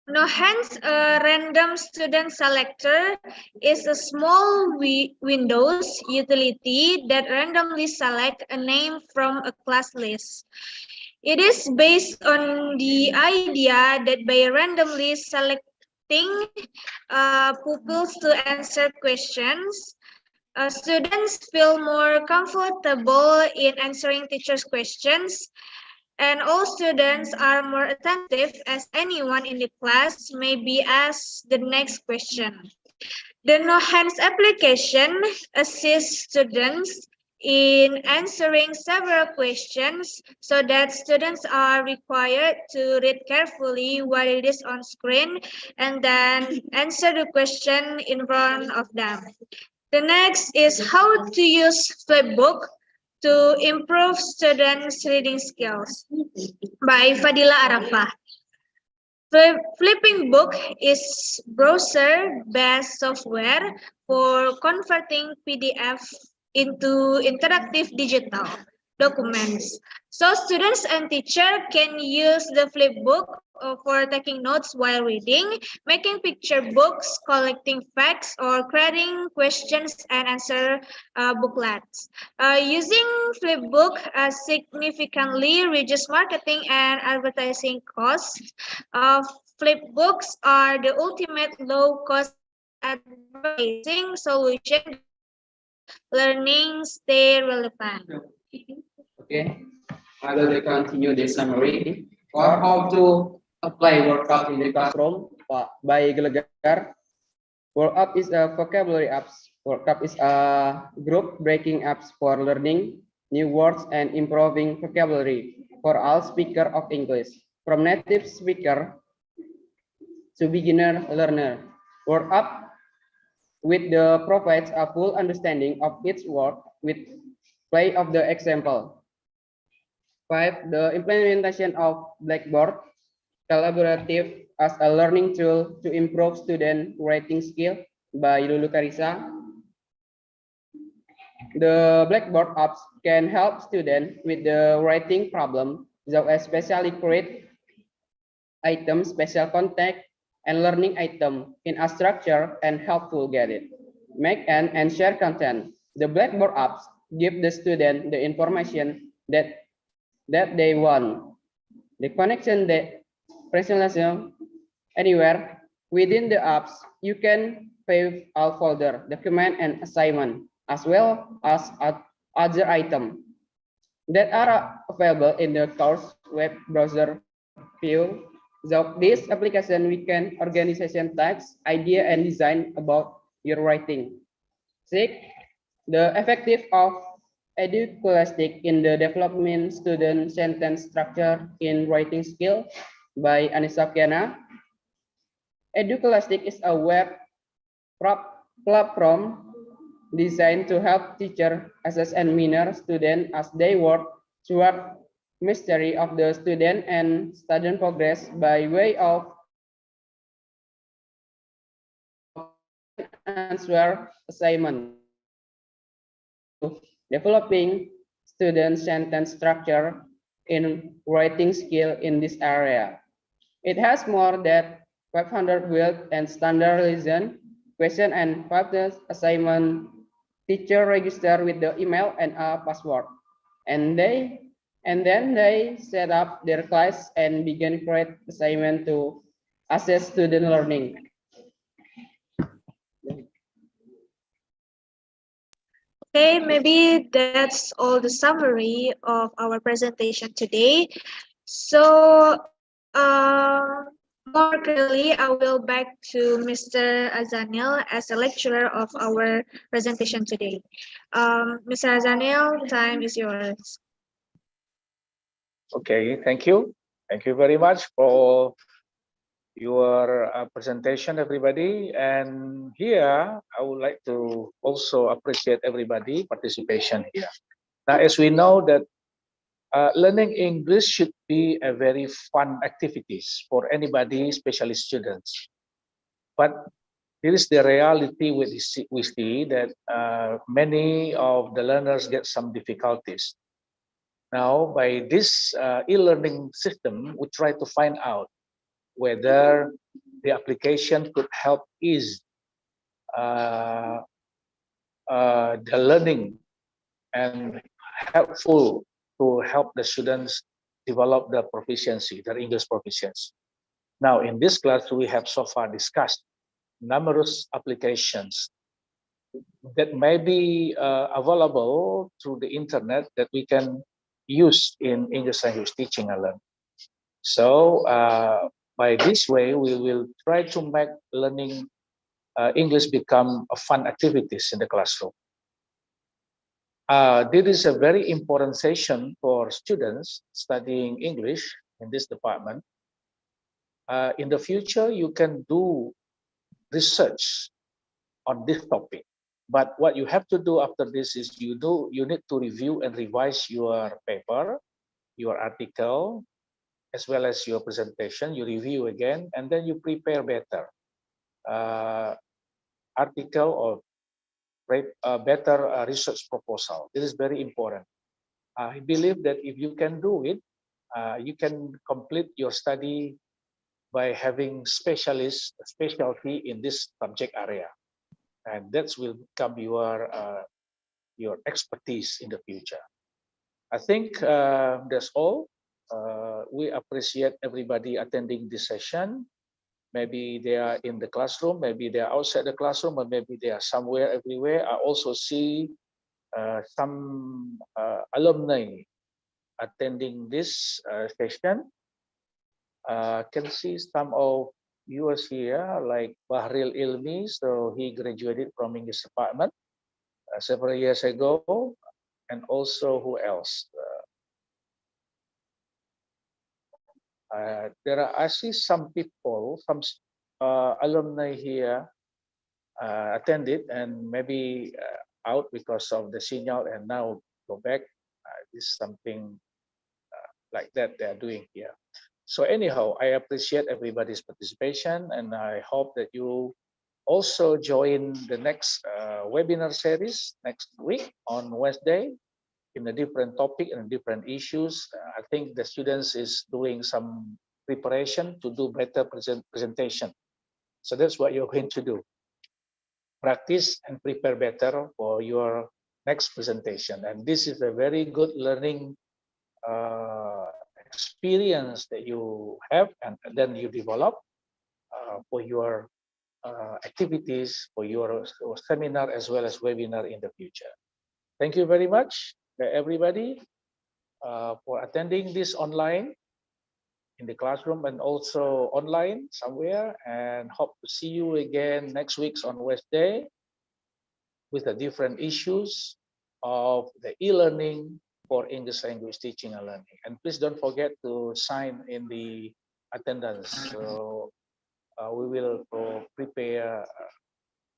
No Hands random student selector is a small Windows utility that randomly select a name from a class list. It is based on the idea that by randomly selecting pupils to answer questions, students feel more comfortable in answering teachers' questions, and all students are more attentive as anyone in the class may be asked the next question. The No Hands application assists students in answering several questions so that students are required to read carefully what it is on screen and then answer the question in front of them. The next is how to use flipbook to improve students' reading skills by Fadila Arafah. Flipping Book is browser-based software for converting PDF into interactive digital documents. So students and teachers can use the Flipbook for taking notes while reading, making picture books, collecting facts, or creating questions and answer booklets. Using Flipbook significantly reduces marketing and advertising costs. Flipbooks are the ultimate low-cost advertising solution that help learning stay relevant. Okay, I will continue the summary for how to apply workup in the classroom by Belajar. Workup is a vocabulary apps. Workup is a group breaking apps for learning new words and improving vocabulary for all speaker of English, from native speaker to beginner learner. Workup with the provides a full understanding of each word with play of the example. 5. The implementation of Blackboard collaborative as a learning tool to improve student writing skill by Lulu Karisa. The Blackboard apps can help students with the writing problem, so especially create item, special contact, and learning item in a structure and helpful get it. Make and share content. The Blackboard apps give the student the information that they want. The connection that personalization anywhere within the apps, you can save all folder, document, and assignment, as well as other items that are available in the course web browser view. So this application we can organization tasks, idea, and design about your writing. 6. The effective of Educolastic in the development student sentence structure in writing skill by Anissa Kiana. Educolastic is a web platform designed to help teacher assess and minor student as they work toward mastery of the student and student progress by way of answer assignment, developing student sentence structure in writing skill in this area. It has more than 500 built and standardization question and 5 assignment. Teacher register with the email and a password, and then they set up their class and begin create assignment to assess student learning. Okay, maybe that's all the summary of our presentation today. So, more clearly, I will back to Mr. Azanil as a lecturer of our presentation today. Mr. Azanil, time is yours. Okay, thank you. Thank you very much for your presentation, everybody. And here, I would like to also appreciate everybody participation here. Now, as we know that learning English should be a very fun activities for anybody, especially students. But here is the reality we see that many of the learners get some difficulties. Now, by this e-learning system, we try to find out whether the application could help ease the learning and helpful to help the students develop their proficiency, their English proficiency. Now, in this class, we have so far discussed numerous applications that may be available through the internet that we can use in English language teaching and learning. So by this way, we will try to make learning English become a fun activities in the classroom. This is a very important session for students studying English in this department. In the future, you can do research on this topic. But what you have to do after this is you need to review and revise your paper, your article, as well as your presentation. You review again, and then you prepare better article or better research proposal. This is very important. I believe that if you can do it, you can complete your study by having specialty in this subject area, and that will become your expertise in the future. I think that's all. We appreciate everybody attending this session. Maybe they are in the classroom, maybe they are outside the classroom, or maybe they are somewhere everywhere. I also see some alumni attending this session. Can see some of you are here, like Bahril Ilmi. So he graduated from English department several years ago, and also who else? I see some people, some alumni here attended and maybe out because of the signal and now go back. This is something like that they are doing here. So anyhow, I appreciate everybody's participation, and I hope that you also join the next webinar series next week on Wednesday in a different topic and different issues. I think the students is doing some preparation to do better presentation. So that's what you're going to do. Practice and prepare better for your next presentation. And this is a very good learning experience that you have, and then you develop for your activities, for your seminar as well as webinar in the future. Thank you very much, everybody, for attending this online in the classroom and also online somewhere, and hope to see you again next week on Wednesday with the different issues of the e-learning for English language teaching and learning. And please don't forget to sign in the attendance. So we will prepare a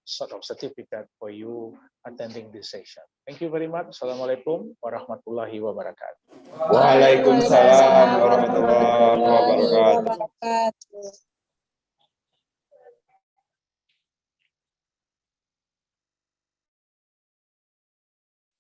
sort of certificate for you attending this session. Thank you very much. Assalamualaikum warahmatullahi wabarakatuh. Waalaikumsalam warahmatullahi wabarakatuh.